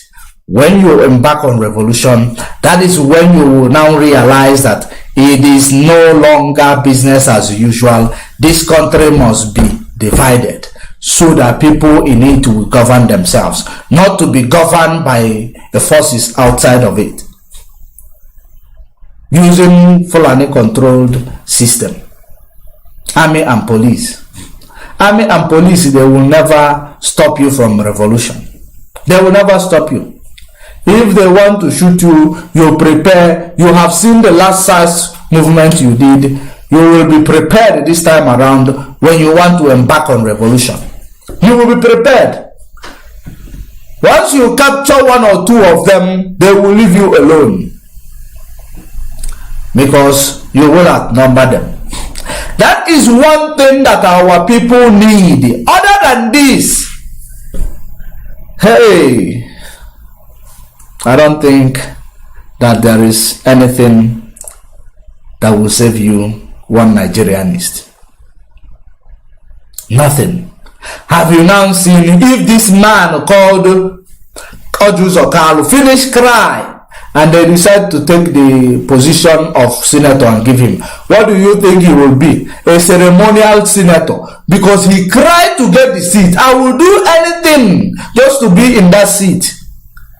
When you embark on revolution, that is when you will now realize that it is no longer business as usual. This country must be divided so that people in it will govern themselves, not to be governed by the forces outside of it. Using Fulani controlled system, army and police. Army and police, they will never stop you from revolution. They will never stop you. If they want to shoot you, you prepare. You have seen the last SARS movement you did. You will be prepared this time around when you want to embark on revolution. You will be prepared. Once you capture one or two of them, they will leave you alone, because you will outnumber them. That is one thing that our people need. Other than this, hey, I don't think that there is anything that will save you one Nigerianist. Nothing. Have you now seen if this man called Ojuzokalu finish cry and they decide to take the position of senator and give him, what do you think he will be? A ceremonial senator, because he cried to get the seat. I will do anything just to be in that seat.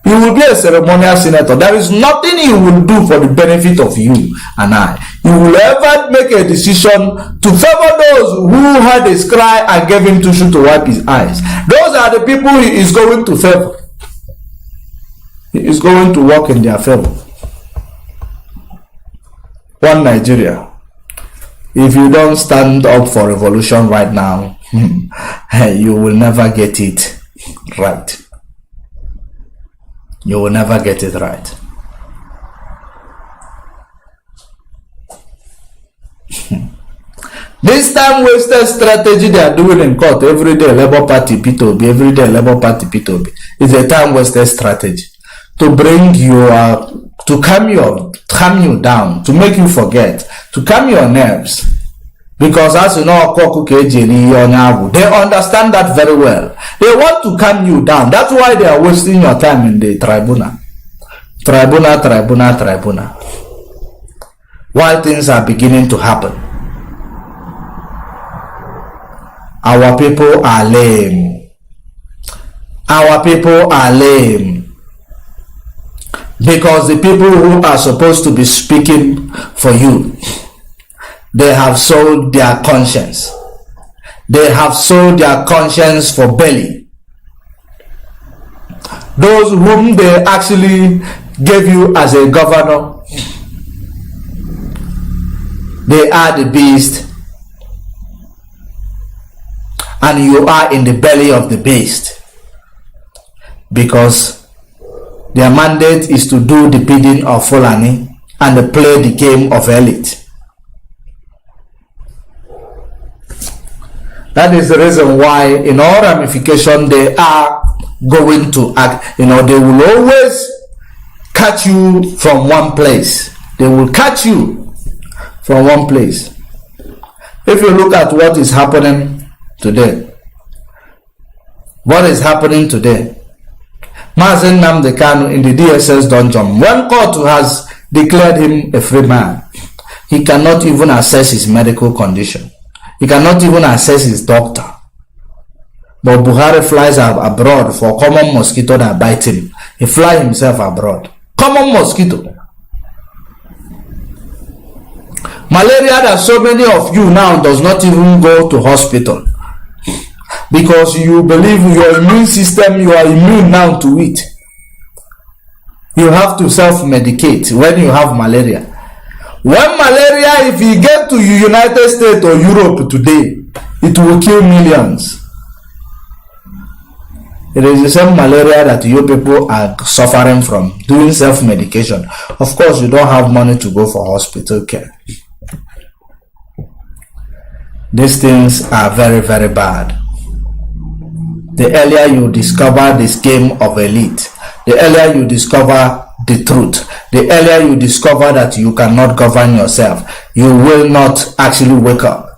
He will be a ceremonial senator. There is nothing he will do for the benefit of you and I. He will ever make a decision to favor those who had his cry and gave him tissue to wipe his eyes. Those are the people he is going to favor. He is going to work in their favor. One Nigeria. If you don't stand up for revolution right now, you will never get it right. You will never get it right. This time wasted strategy they are doing in court, everyday Labour Party P2B, everyday Labour Party P2B, is a time wasted strategy to bring you to calm you down, to make you forget, to calm your nerves. Because as you know, they understand that very well. They want to calm you down. That's why they are wasting your time in the tribunal. Tribunal. While things are beginning to happen. Our people are lame. Our people are lame. Because the people who are supposed to be speaking for you, they have sold their conscience. They have sold their conscience for belly. Those whom they actually gave you as a governor, they are the beast. And you are in the belly of the beast. Because their mandate is to do the bidding of Fulani and to play the game of elite. That is the reason why in all ramification they are going to act. They will always catch you from one place. They will catch you from one place. If you look at what is happening today, Mazen Nnamdi Kanu in the DSS dungeon, one court has declared him a free man. He cannot even assess his medical condition. He cannot even access his doctor. But Buhari flies abroad for common mosquito that bite him. He flies himself abroad. Common mosquito. Malaria that so many of you now does not even go to hospital. Because you believe your immune system, you are immune now to it. You have to self-medicate when you have malaria. When malaria, if you get to United States or Europe today, it will kill millions. It is the same malaria that you people are suffering from, doing self-medication. Of course, you don't have money to go for hospital care. These things are very, very bad. The earlier you discover this game of elite, the earlier you discover the truth, the earlier you discover that you cannot govern yourself, you will not actually wake up.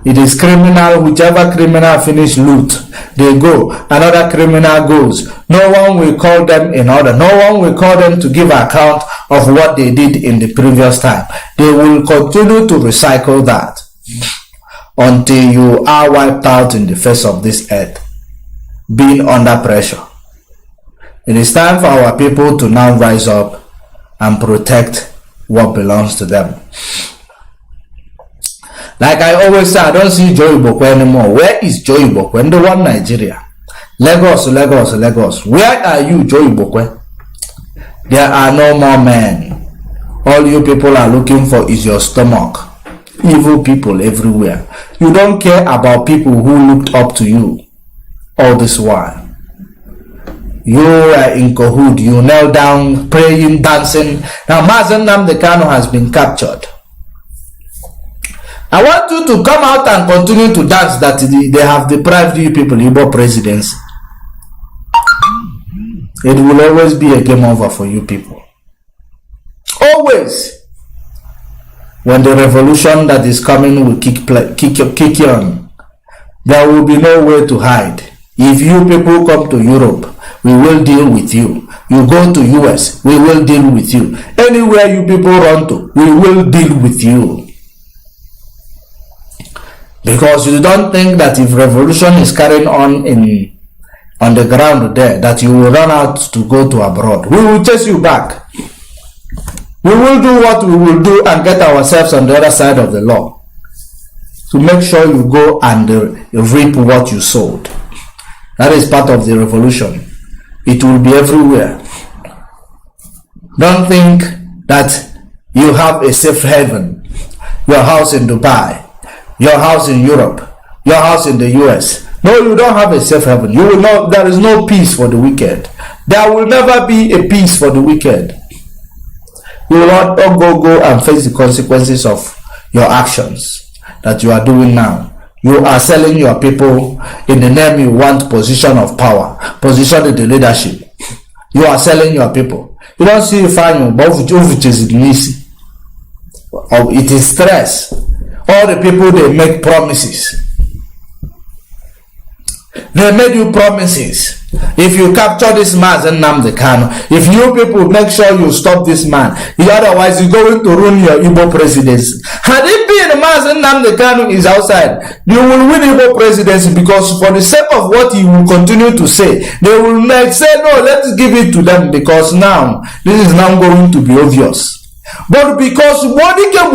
It is criminal, whichever criminal finish loot, they go, another criminal goes. No one will call them in order. No one will call them to give account of what they did in the previous time. They will continue to recycle that until you are wiped out in the face of this earth, being under pressure. It is time for our people to now rise up and protect what belongs to them. Like I always say, I don't see Joe Ibokwe anymore. Where is Joe Ibokwe? The one Nigeria. Lagos. Where are you, Joe Ibokwe? There are no more men. All you people are looking for is your stomach. Evil people everywhere. You don't care about people who looked up to you all this while. You are in cahoot. You kneel down, praying, dancing. Now Mazen Nnamdi Kanu has been captured. I want you to come out and continue to dance that they have deprived you people Igbo presidency. It will always be a game over for you people. Always. When the revolution that is coming will kick on, there will be no way to hide. If you people come to Europe, we will deal with you. You go to US, we will deal with you. Anywhere you people run to, we will deal with you. Because you don't think that if revolution is carrying on the ground there, that you will run out to go to abroad. We will chase you back. We will do what we will do and get ourselves on the other side of the law to make sure you go and reap what you sowed. That is part of the revolution. It will be everywhere. Don't think that you have a safe haven. Your house in Dubai, your house in Europe, your house in the US. No, you don't have a safe haven. You will not. There is no peace for the wicked. There will never be a peace for the wicked. You will not go and face the consequences of your actions that you are doing now. You are selling your people in the name you want position of power, position in the leadership. You are selling your people. You don't see fine, but which is easy. It is stress. All the people, they make promises. They made you promises. If you capture this man, Nnamdi Kanu, if you people make sure you stop this man, otherwise you're going to ruin your Igbo presidency. Had it been Nnamdi Kanu is outside, you will win Igbo presidency, because for the sake of what he will continue to say, they will say, no, let's give it to them, because now, this is now going to be obvious. But because Wodike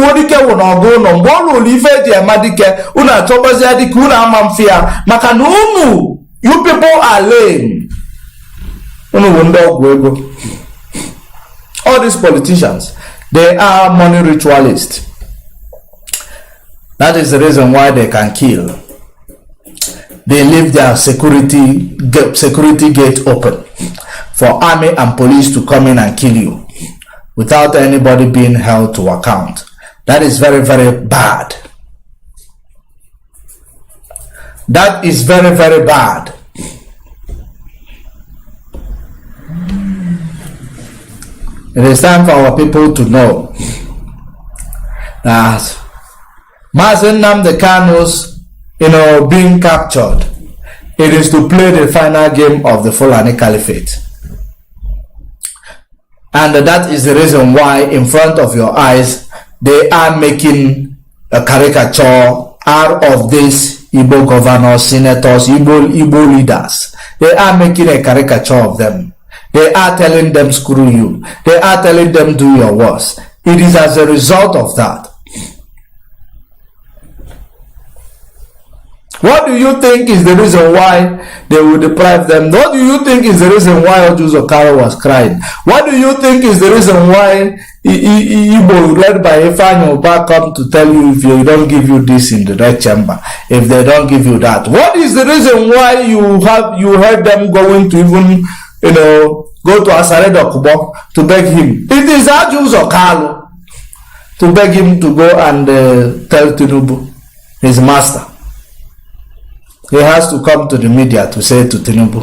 will not go no more, leave it, Madike, Una Chobaziadik, Una Mamfia, Makanumu. You people are lame. All these politicians, they are money ritualists. That is the reason why they can kill. They leave their security gate open for army and police to come in and kill you without anybody being held to account. That is very, very bad. That is very, very bad. It is time for our people to know that Nnamdi Kanu's, being captured, it is to play the final game of the Fulani Caliphate. And that is the reason why in front of your eyes, they are making a caricature out of these Igbo governors, senators, Igbo leaders. They are making a caricature of them. They are telling them screw you. They are telling them do your worst. It is as a result of that. What do you think is the reason why they will deprive them? What do you think is the reason why Ojuzo Karo was crying? What do you think is the reason why Igbo led by Ifeanyi Uba come to tell you if you don't give you this in the red chamber, if they don't give you that? What is the reason why you heard them going to even go to Asare Dokubo to beg him? It is Ojuzo Karo to beg him to go and tell Tinubu, his master. He has to come to the media to say to Tinubu,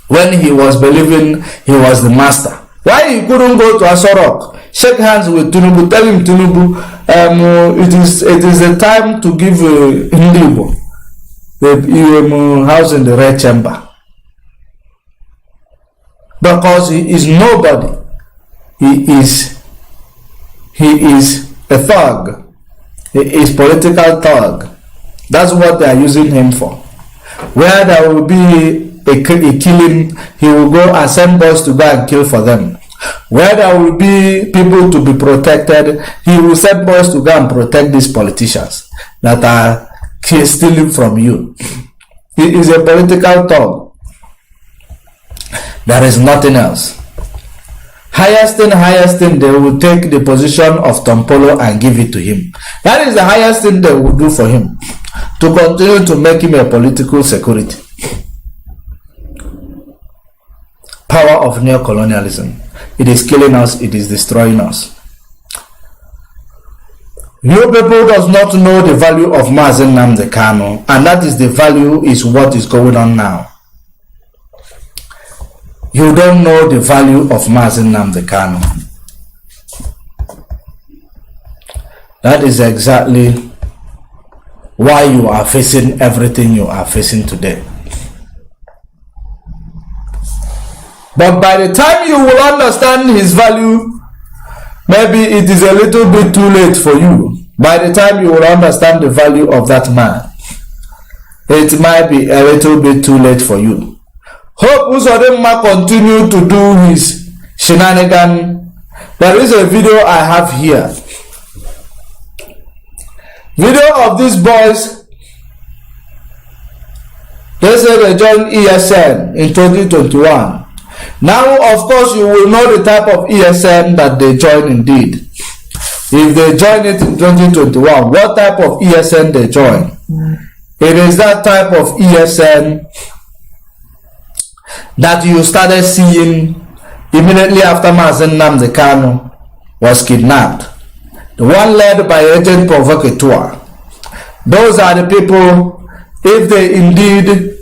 when he was believing he was the master, why he couldn't go to Asorok, shake hands with Tinubu, tell him, Tinubu, it is a time to give Ndibo the house in the red chamber, because he is nobody. He is a thug. He is political thug. That's what they are using him for. Where there will be a killing, he will go and send boys to go and kill for them. Where there will be people to be protected, he will send boys to go and protect these politicians that are stealing from you. He is a political thug. There is nothing else. Highest thing, they will take the position of Tompolo and give it to him. That is the highest thing they will do for him, to continue to make him a political security. Power of neocolonialism. It is killing us, it is destroying us. You people does not know the value of Mazen Nnamdi Kanu, and that is the value is what is going on now. You don't know the value of Mazen Nnamdi Kanu. That is exactly why you are facing everything you are facing today. But by the time you will understand his value, maybe it is a little bit too late for you. By the time you will understand the value of that man, it might be a little bit too late for you. Hope Uzodinma continue to do his shenanigan. There is a video I have here. Video of these boys. They say they joined ESN in 2021. Now, of course, you will know the type of ESN that they join indeed. If they join it in 2021, what type of ESN they join? It is that type of ESN that you started seeing immediately after Mazen Nnamdi Kanu was kidnapped. The one led by Agent Provocateur. Those are the people, if they indeed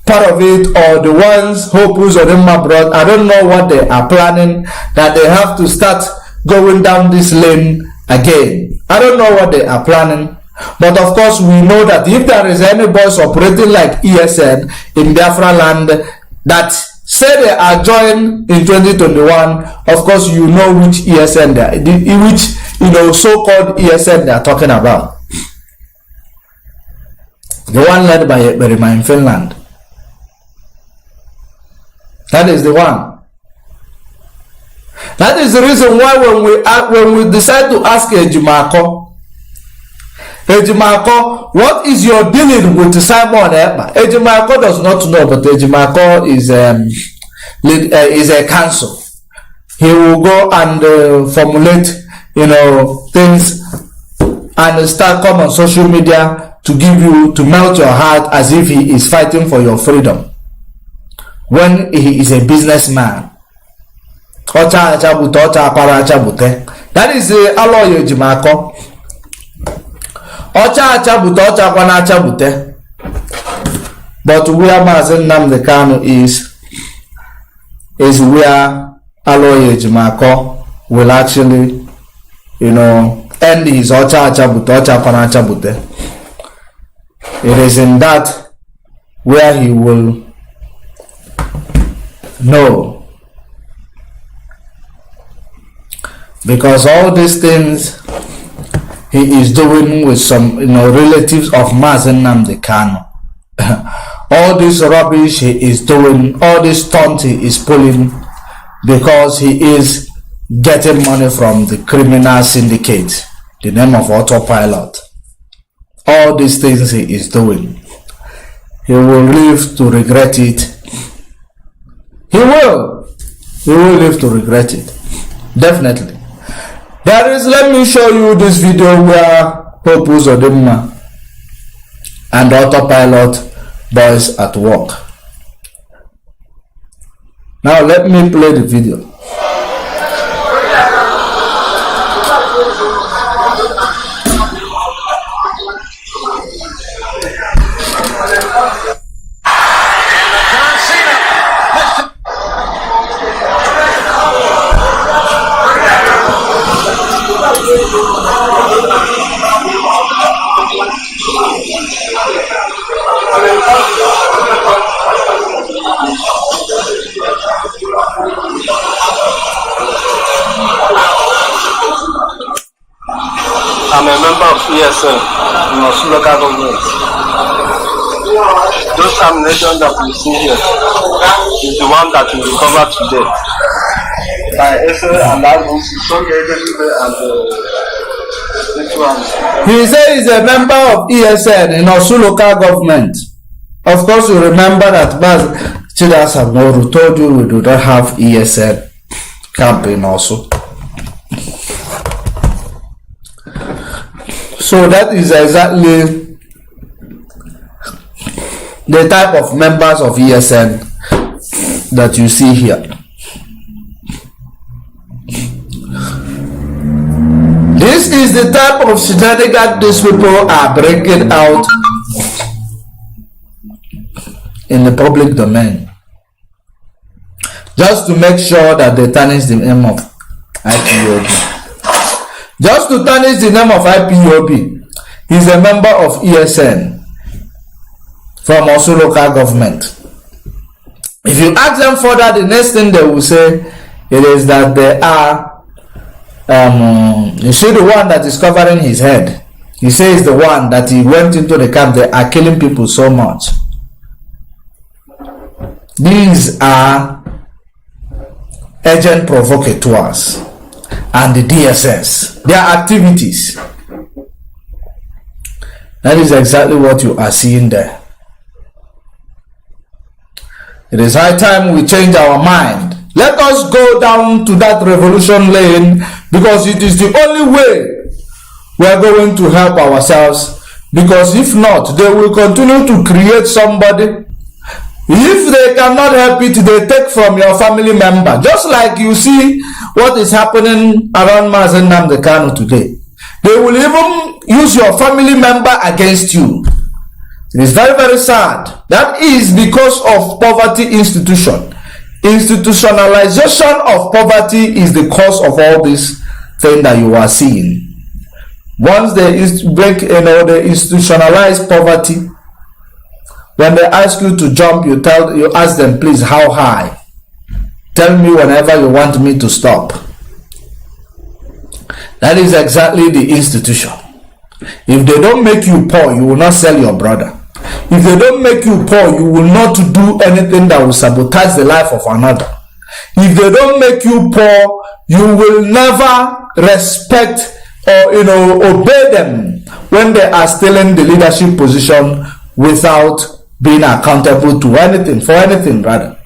part of it, or the ones Hope Uzodinma brought, I don't know what they are planning, that they have to start going down this lane again. I don't know what they are planning. But of course, we know that if there is any boys operating like ESN in Biafra land that say they are joined in 2021, of course you know which ESN they are, which so-called ESN they are talking about. The one led by Berima in Finland. That is the one. That is the reason why when we decide to ask Ejimako, what is your dealing with Simon Ekpa? Ejimako does not know, but Ejimako is a counsel. He will go and formulate, things and come on social media to to melt your heart as if he is fighting for your freedom. When he is a businessman. That is the Aloy Ejimako. But where Mazen Nnamdi Kanu is where Aloy Ejimako will actually, end his It is in that where he will know. Because all these things he is doing with some relatives of Mazen Nnamdi Kanu. All this rubbish he is doing, all this stunt he is pulling, because he is getting money from the criminal syndicate, the name of Autopilot. All these things he is doing, he will live to regret it. He will live to regret it, definitely. Let me show you this video where Hope Uzodinma and Autopilot boys at work. Now let me play the video. I'm a member of ESN in Osun local government. Those terminations that we see here is the one that we recovered today. By ESN and that was and he says he's a member of ESN in Osun local government. Of course, you remember that Baz Chidas Amoru told you we do not have ESN camp in Osun. So that is exactly the type of members of ESN that you see here. This is the type of shenanigans these people are bringing out in the public domain, just to make sure that they tarnish the name of IPOB. Just to tarnish the name of IPOB, he's a member of ESN from Osun local government. If you ask them further, the next thing they will say it is that they are, you see the one that is covering his head. He says the one that he went into the camp, they are killing people so much. These are agent provocateurs and the DSS, their activities. That is exactly what you are seeing there. It is high time we change our mind. Let us go down to that revolution lane, because it is the only way we are going to help ourselves. Because if not, they will continue to create somebody. If they cannot help it, they take from your family member. Just like you see what is happening around Mazen Nnamdi Kanu today. They will even use your family member against you. It is very, very sad. That is because of poverty institution. Institutionalization of poverty is the cause of all this thing that you are seeing. Once they they institutionalize poverty, when they ask you to jump, you ask them, please, how high? Tell me whenever you want me to stop. That is exactly the institution. If they don't make you poor, you will not sell your brother. If they don't make you poor, you will not do anything that will sabotage the life of another. If they don't make you poor, you will never respect or obey them when they are still in the leadership position without being accountable to anything, for anything rather.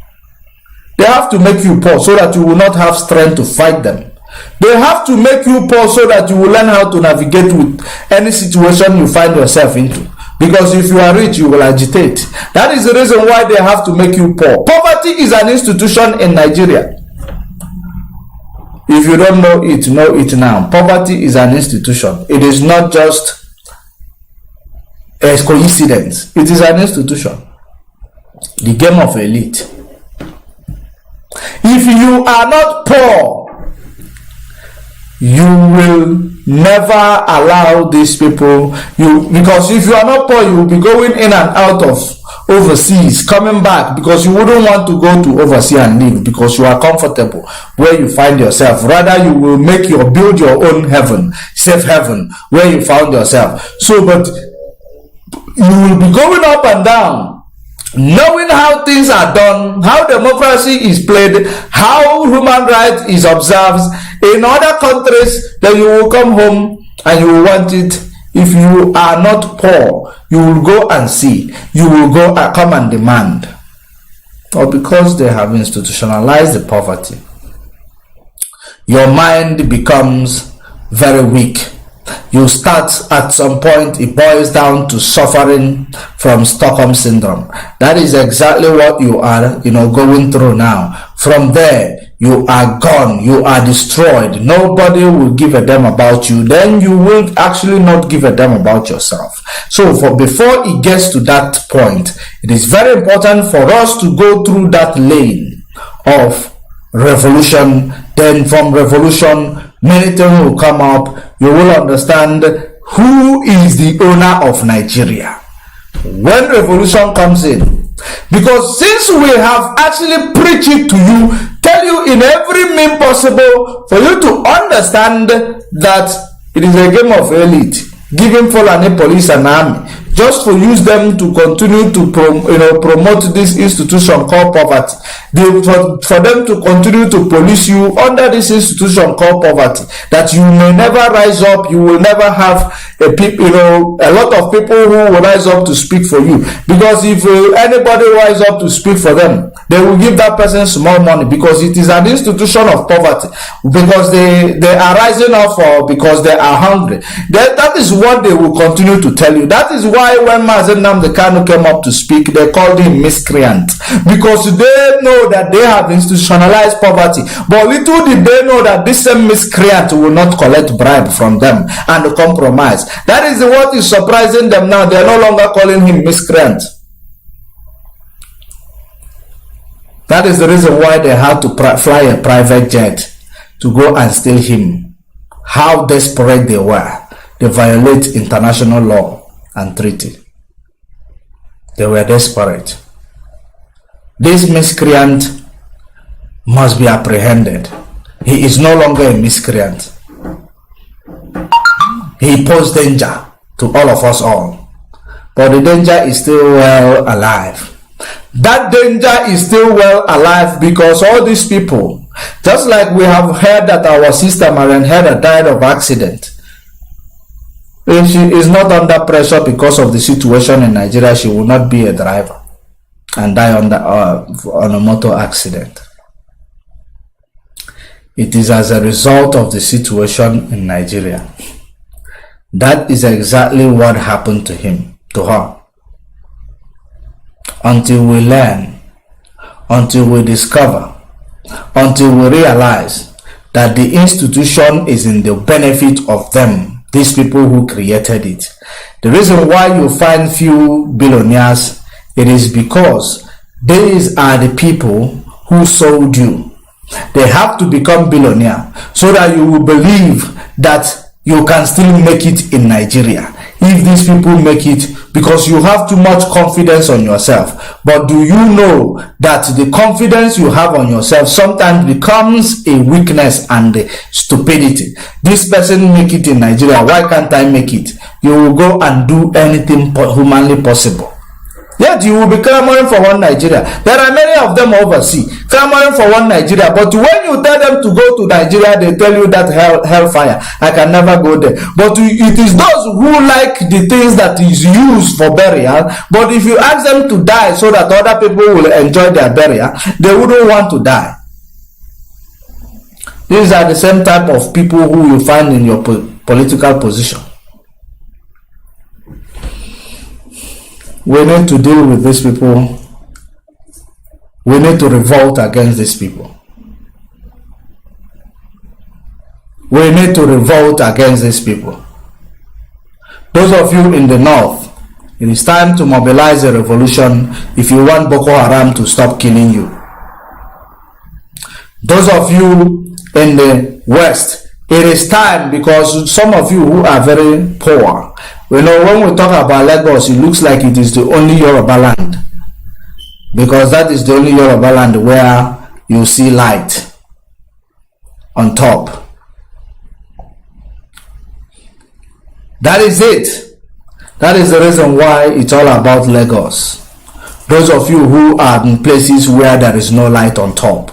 They have to make you poor so that you will not have strength to fight them. They have to make you poor so that you will learn how to navigate with any situation you find yourself into. Because if you are rich, you will agitate. That is the reason why they have to make you poor. Poverty is an institution in Nigeria. If you don't know it now. Poverty is an institution. It is not just a coincidence. It is an institution. The game of elite. If you are not poor, you will never allow these people, because if you are not poor, you will be going in and out of overseas, coming back, because you wouldn't want to go to overseas and live because you are comfortable where you find yourself. Rather, you will build your own heaven, safe heaven, where you found yourself. So, but you will be going up and down, knowing how things are done, how democracy is played, how human rights is observed in other countries. Then you will come home and you will want it. If you are not poor, you will go and see. You will go and come and demand. Or because they have institutionalized the poverty, your mind becomes very weak. You start at some point, it boils down to suffering from Stockholm syndrome. That is exactly what you are going through now. From there, you are gone, you are destroyed. Nobody will give a damn about you. Then you will actually not give a damn about yourself. So before it gets to that point, it is very important for us to go through that lane of revolution. Then from revolution, many things will come up. You will understand who is the owner of Nigeria when revolution comes in. Because since we have actually preached it to you, tell you in every means possible for you to understand that it is a game of elite, giving Fulani police and army, just to use them to continue to promote this institution called poverty. For them to continue to police you under this institution called poverty, that you may never rise up, you will never have a lot of people who will rise up to speak for you. Because if anybody rise up to speak for them, they will give that person small money, because it is an institution of poverty, because they are rising up because they are hungry. That is what they will continue to tell you. That is why when Mazen Nnamdi Kanu came up to speak, they called him miscreant, because they know that they have institutionalized poverty. But little did they know that this same miscreant will not collect bribe from them and compromise. That is what is surprising them now. They are no longer calling him miscreant. That is the reason why they had to fly a private jet to go and steal him. How desperate they were. They violate international law and treaty. They were desperate. This miscreant must be apprehended. He is no longer a miscreant. He posed danger to all of us all. But the danger is still well alive. That danger is still well alive because all these people, just like we have heard that our sister Marian Hedda died of accident. If she is not under pressure because of the situation in Nigeria, she will not be a driver and die on a motor accident. It is as a result of the situation in Nigeria. That is exactly what happened to him, to her. Until we learn, until we discover, until we realize that the institution is in the benefit of them, these people who created it. The reason why you find few billionaires, it is because these are the people who sold you. They have to become billionaire so that you will believe that you can still make it in Nigeria. If these people make it, because you have too much confidence on yourself. But do you know that the confidence you have on yourself sometimes becomes a weakness and a stupidity? This person make it in Nigeria, why can't I make it? You will go and do anything humanly possible. Yet you will be clamoring for one Nigeria. There are many of them overseas clamoring for one Nigeria. But when you tell them to go to Nigeria, they tell you that hellfire. I can never go there. But it is those who like the things that is used for burial. But if you ask them to die so that other people will enjoy their burial, they wouldn't want to die. These are the same type of people who you find in your political position. We need to deal with these people. We need to revolt against these people. We need to revolt against these people. Those of you in the north, it is time to mobilize a revolution if you want Boko Haram to stop killing you. Those of you in the west, it is time, because some of you who are very poor, you know, when we talk about Lagos, it looks like it is the only Yoruba land, because that is the only Yoruba land where you see light on top. That is it. That is the reason why it's all about Lagos. Those of you who are in places where there is no light on top,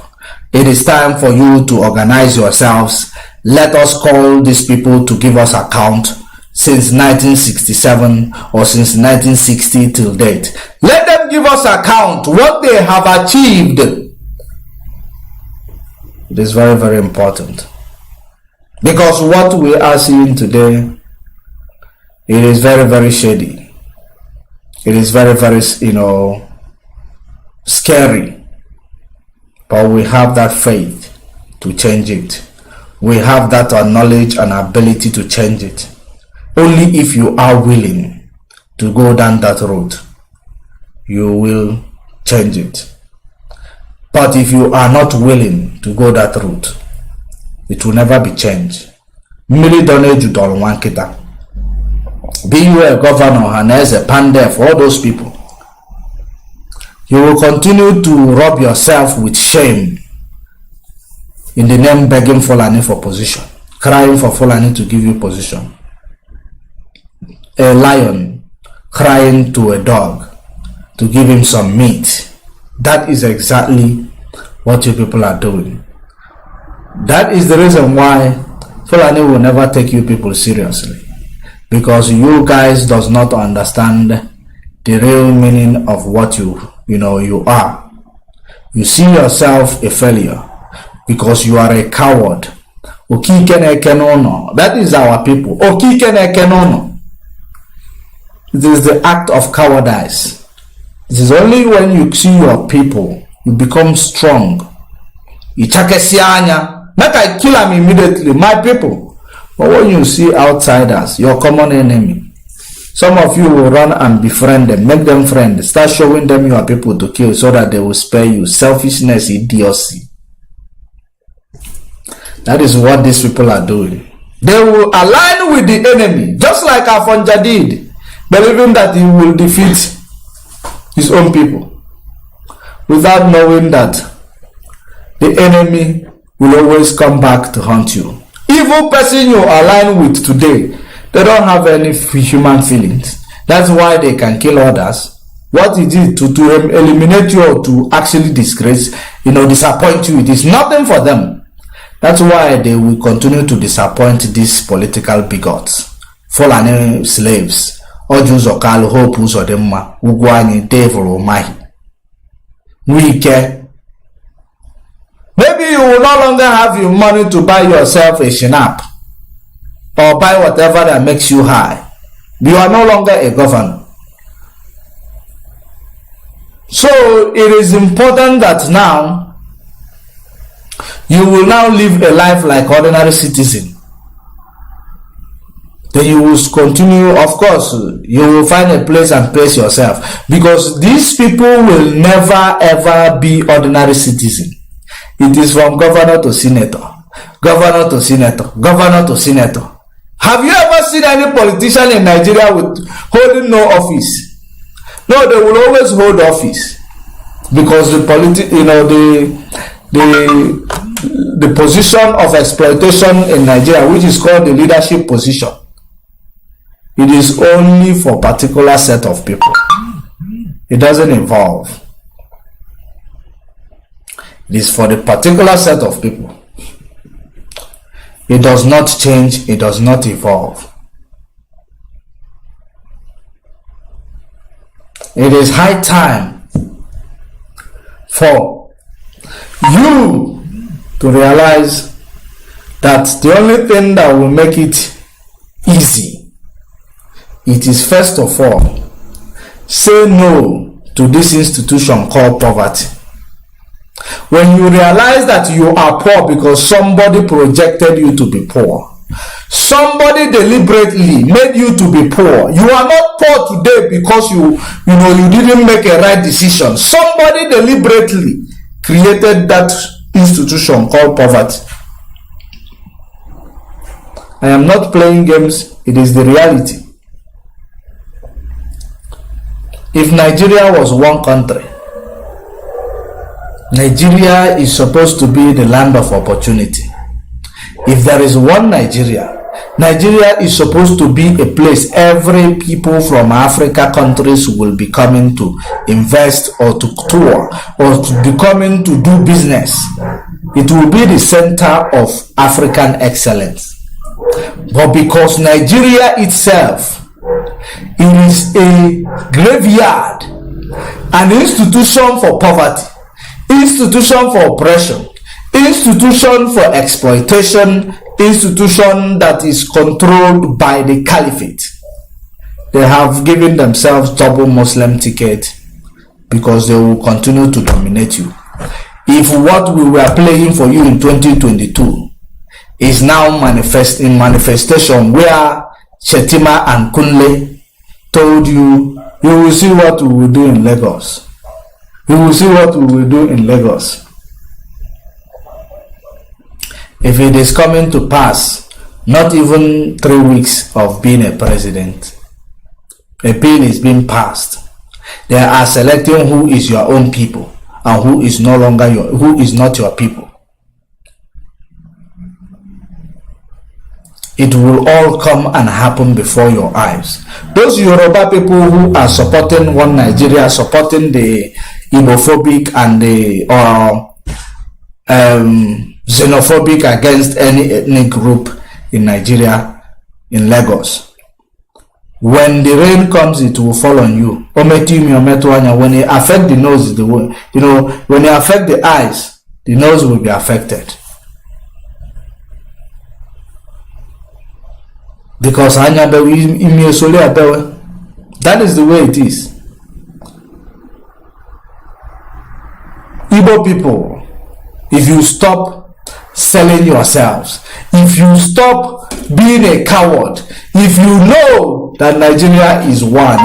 it is time for you to organize yourselves. Let us call these people to give us account since 1967 or since 1960 till date. Let them give us account what they have achieved. It is very, very important, because what we are seeing today, it is very, very shady. It is very, very, scary. But we have that faith to change it. We have that knowledge and ability to change it. Only if you are willing to go down that road, you will change it. But if you are not willing to go that route, it will never be changed. Be you a governor and as a pandef for all those people, you will continue to rob yourself with shame in the name begging Fulani for position, crying for Fulani to give you position. A lion crying to a dog to give him some meat. That is exactly what you people are doing. That is the reason why Fulani will never take you people seriously, because you guys does not understand the real meaning of what you are. You see yourself a failure because you are a coward. That is our people. It is the act of cowardice. It is only when you see your people, you become strong. Make I kill them immediately, my people. But when you see outsiders, your common enemy, some of you will run and befriend them, make them friends, start showing them your people to kill so that they will spare you. Selfishness, idiocy. That is what these people are doing. They will align with the enemy, just like Afonja did, believing that he will defeat his own people. without knowing that the enemy will always come back to hunt you. Evil person you align with today, they don't have any human feelings. That's why they can kill others. What it is to eliminate you or to actually disgrace, disappoint you, it is nothing for them. That's why they will continue to disappoint these political bigots, fallen slaves, Ojuzokal, Hope, Uzodema, Ugwani, Devil, Omahi. We care. Maybe you will no longer have your money to buy yourself a shinap or buy whatever that makes you high. You are no longer a governor. So it is important that now you will now live a life like ordinary citizen. Then you will continue, of course, you will find a place and place yourself, because these people will never ever be ordinary citizen. It is from governor to senator, governor to senator, governor to senator. Have you ever seen any politician in Nigeria with holding no office? No, they will always hold office, because the the position of exploitation in Nigeria, which is called the leadership position, it is only for a particular set of people. It doesn't evolve. It is for the particular set of people. It does not change. It does not evolve. It is high time for you to realize that the only thing that will make it easy, it is first of all, say no to this institution called poverty. When you realize that you are poor because somebody projected you to be poor, somebody deliberately made you to be poor. You are not poor today because you didn't make a right decision. Somebody deliberately created that institution called poverty. I am not playing games. It is the reality. If Nigeria was one country, Nigeria is supposed to be the land of opportunity. If there is one Nigeria, Nigeria is supposed to be a place every people from Africa countries will be coming to invest or to tour or to be coming to do business. It will be the center of African excellence. But because Nigeria itself, it is a graveyard, an institution for poverty, institution for oppression, institution for exploitation, institution that is controlled by the caliphate. They have given themselves double Muslim ticket because they will continue to dominate you. If what we were playing for you in 2022 is now manifestation where Shetima and Kunle told you, you will see what we will do in Lagos. You will see what we will do in Lagos. If it is coming to pass, not even 3 weeks of being a president, a bill is being passed. They are selecting who is your own people and who is no longer who is not your people. It will all come and happen before your eyes. Those Yoruba people who are supporting one Nigeria, supporting the Igbophobic and the xenophobic against any ethnic group in Nigeria, in Lagos, when the rain comes, it will fall on you. When it affects the nose, when it affects the eyes, the nose will be affected. Because that is the way it is. Igbo people, if you stop selling yourselves, if you stop being a coward, if you know that Nigeria is one,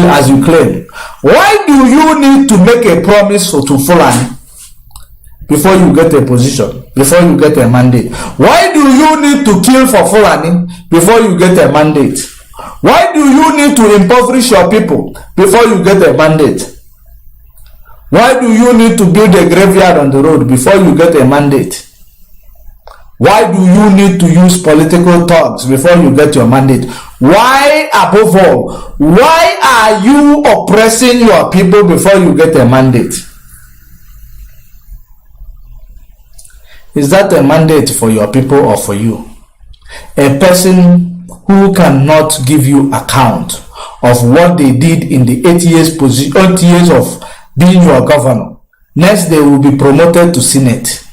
as you claim, why do you need to make a promise to Fulani before you get a position, before you get a mandate? Why do you need to kill for Fulani before you get a mandate? Why do you need to impoverish your people before you get a mandate? Why do you need to build a graveyard on the road before you get a mandate? Why do you need to use political thugs before you get your mandate? Why, above all, why are you oppressing your people before you get a mandate? Is that a mandate for your people or for you? A person who cannot give you account of what they did in the 8 years of being your governor. Next, they will be promoted to Senate.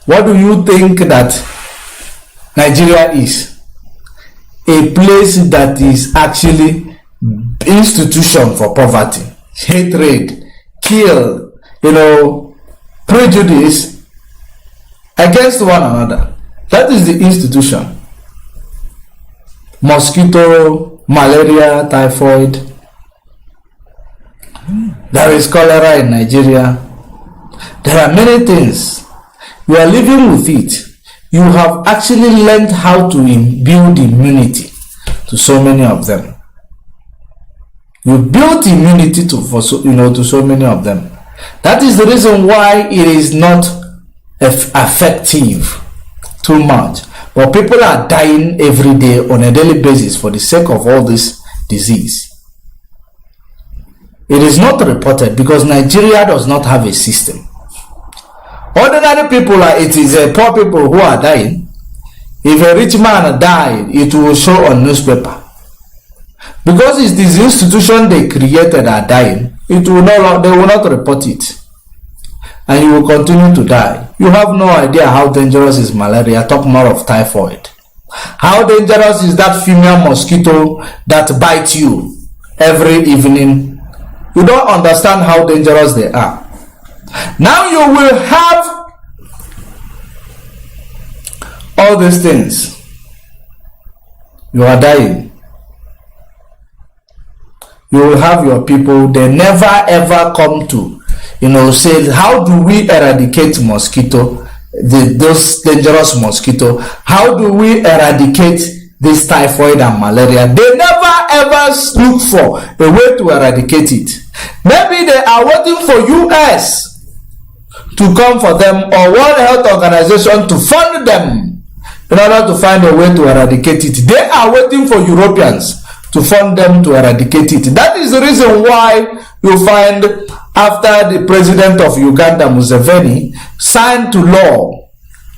What do you think that Nigeria is? A place that is actually institution for poverty, hatred, kill, prejudice against one another. That is the institution. Mosquito, malaria, typhoid. There is cholera in Nigeria. There are many things. You are living with it. You have actually learned how to build immunity to so many of them. You built immunity to so many of them. That is the reason why it is not effective too much. But people are dying every day on a daily basis for the sake of all this disease. It is not reported because Nigeria does not have a system. Ordinary people it is poor people who are dying. If a rich man died, it will show on newspaper. Because it's this institution they created are dying, they will not report it. And you will continue to die. You have no idea how dangerous is malaria, talk more of typhoid. How dangerous is that female mosquito that bites you every evening? You don't understand how dangerous they are. Now you will have all these things. You are dying. You will have your people, they never ever come to say, how do we eradicate mosquito, those dangerous mosquito? How do we eradicate this typhoid and malaria? They never ever look for a way to eradicate it. Maybe they are waiting for US to come for them or World Health Organization to fund them in order to find a way to eradicate it. They are waiting for Europeans to fund them to eradicate it. That is the reason why you find after the president of Uganda, Museveni, signed to law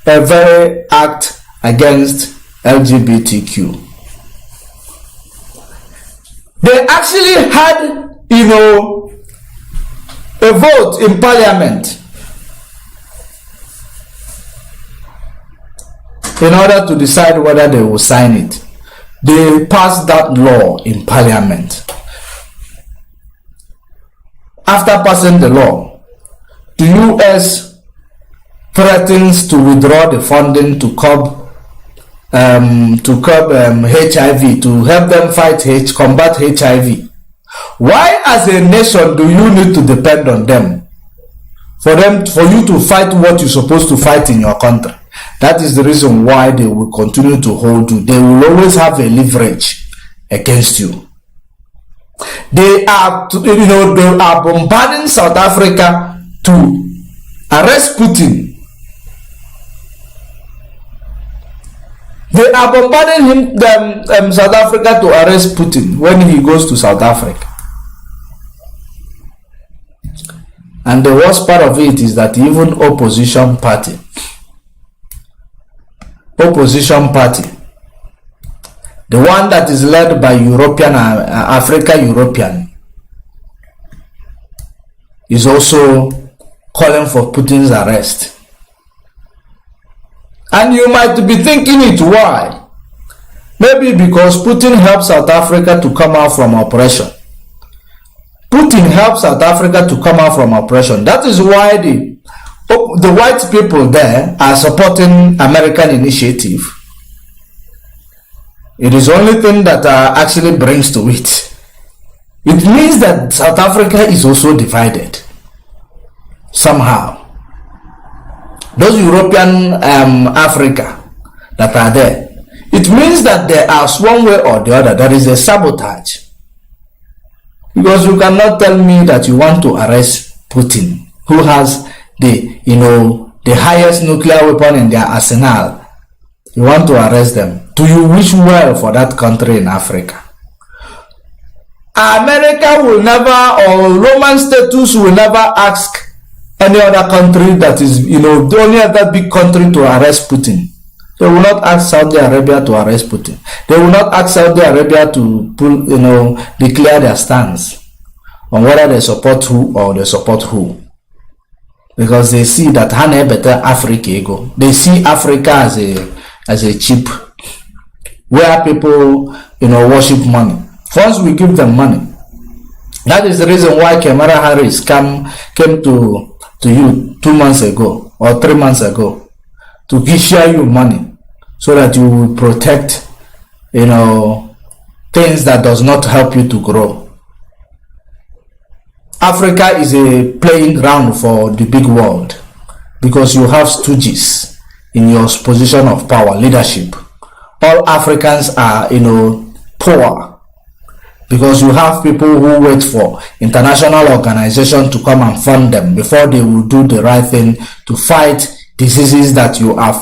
a very act against LGBTQ. They actually had, a vote in parliament in order to decide whether they will sign it. They passed that law in parliament. After passing the law, the US threatens to withdraw the funding to curb HIV, to help them combat HIV. Why, as a nation, do you need to depend on them? For you to fight what you're supposed to fight in your country. That is the reason why they will continue to hold you. They will always have a leverage against you. They are bombarding South Africa to arrest Putin. They are bombarding South Africa to arrest Putin when he goes to South Africa. And the worst part of it is that even opposition party, the one that is led by European, is also calling for Putin's arrest. And you might be thinking it, why? Maybe because Putin helped South Africa to come out from oppression. Putin helped South Africa to come out from oppression. That is why the white people there are supporting American initiative. It is the only thing that actually brings to it. It means that South Africa is also divided somehow. Those European Africa that are there, it means that there are one way or the other, there is a sabotage. Because you cannot tell me that you want to arrest Putin, who has the highest nuclear weapon in their arsenal. You want to arrest them. Do you wish well for that country in Africa? America will never, or Roman status will never ask any other country that is, the only other big country to arrest Putin. They will not ask Saudi Arabia to arrest Putin. They will not ask Saudi Arabia to declare their stance on whether they support who or they support who. Because they see that Hane better Africa go. They see Africa as a cheap, where people worship money. Once we give them money, that is the reason why Kamala Harris came to you 2 months ago or 3 months ago to share you money so that you will protect things that does not help you to grow. Africa is a playing ground for the big world because you have stooges in your position of power, leadership. All Africans are poor because you have people who wait for international organizations to come and fund them before they will do the right thing to fight diseases that you are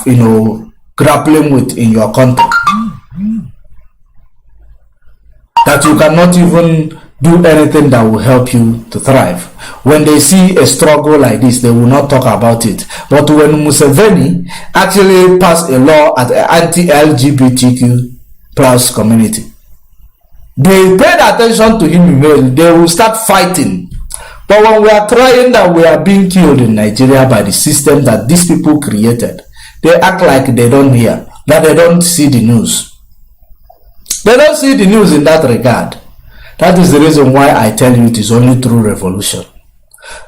grappling with in your country, that you cannot even do anything that will help you to thrive. When they see a struggle like this, they will not talk about it. But when Museveni actually passed a law at the anti-LGBTQ plus community, they paid attention to him. They will start fighting. But when we are crying that we are being killed in Nigeria by the system that these people created, they act like they don't hear, that they don't see the news. They don't see the news in that regard. That is the reason why I tell you it is only through revolution.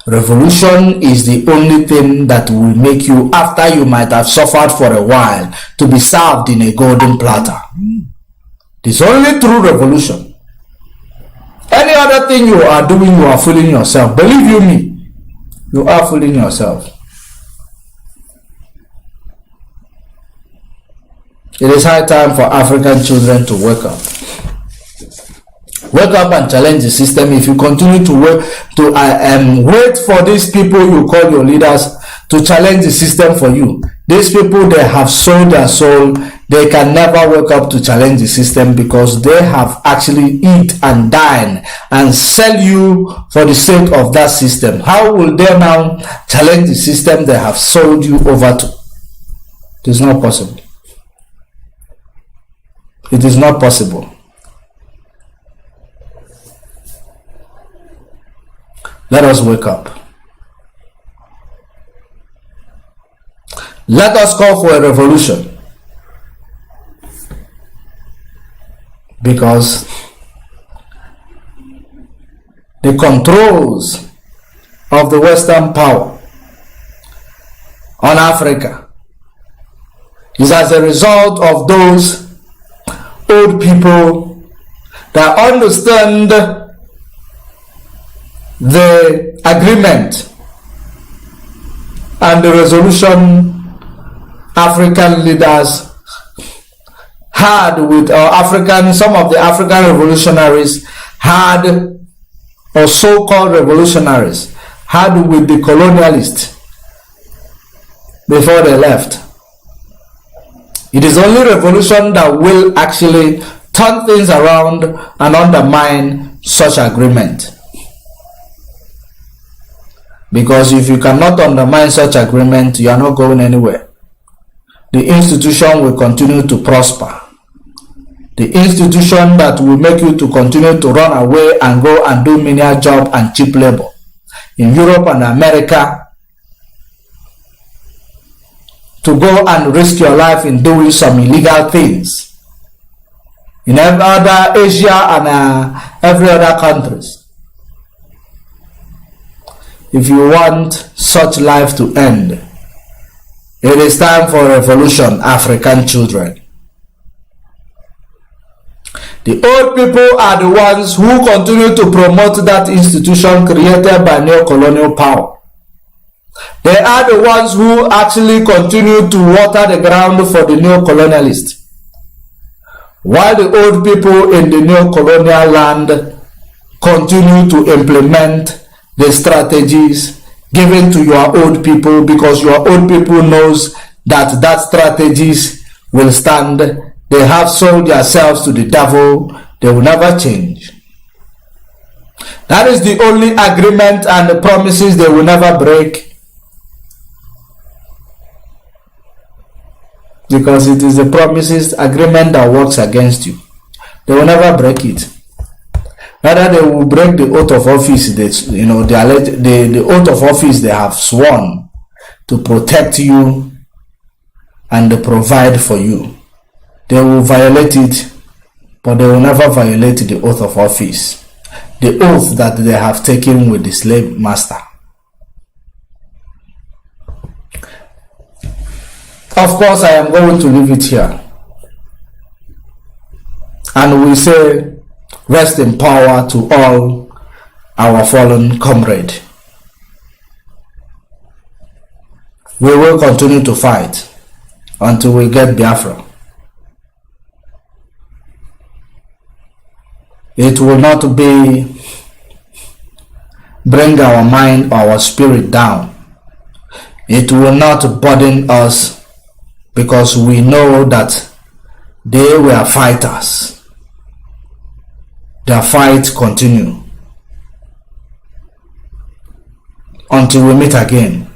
Revolution is the only thing that will make you, after you might have suffered for a while, to be served in a golden platter. It is only through revolution. Any other thing you are doing, you are fooling yourself. Believe you me, you are fooling yourself. It is high time for African children to wake up. Wake up and challenge the system. If you continue to wait for these people you call your leaders to challenge the system for you, these people, they have sold their soul. They can never wake up to challenge the system because they have actually eat and dine and sell you for the sake of that system. How will they now challenge the system they have sold you over to? It is not possible. It is not possible. Let us wake up. Let us call for a revolution. Because the controls of the Western power on Africa is as a result of those old people that understand the agreement and the resolution African leaders had with some of the African revolutionaries had, or so-called revolutionaries had with the colonialists before they left. It is only revolution that will actually turn things around and undermine such agreement. Because if you cannot undermine such agreement, you are not going anywhere. The institution will continue to prosper. The institution that will make you to continue to run away and go and do menial job and cheap labor in Europe and America, to go and risk your life in doing some illegal things in every other Asia and every other countries. If you want such life to end, it is time for revolution, African children. The old people are the ones who continue to promote that institution created by neo-colonial power. They are the ones who actually continue to water the ground for the neo-colonialists. While the old people in the neo-colonial land continue to implement the strategies given to your old people, because your old people knows that that strategies will stand. They have sold themselves to the devil. They will never change. That is the only agreement and the promises they will never break, because it is the promises agreement that works against you. They will never break it. Rather, they will break the oath of office. The oath of office they have sworn to protect you and to provide for you. They will violate it, but they will never violate the oath of office, the oath that they have taken with the slave master. Of course, I am going to leave it here. And we say, rest in power to all our fallen comrades. We will continue to fight until we get Biafra. It will not be bring our mind, our spirit down. It will not burden us, because we know that they were fighters. Their fight continue until we meet again.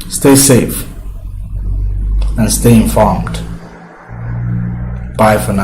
Stay safe and stay informed. Bye for now.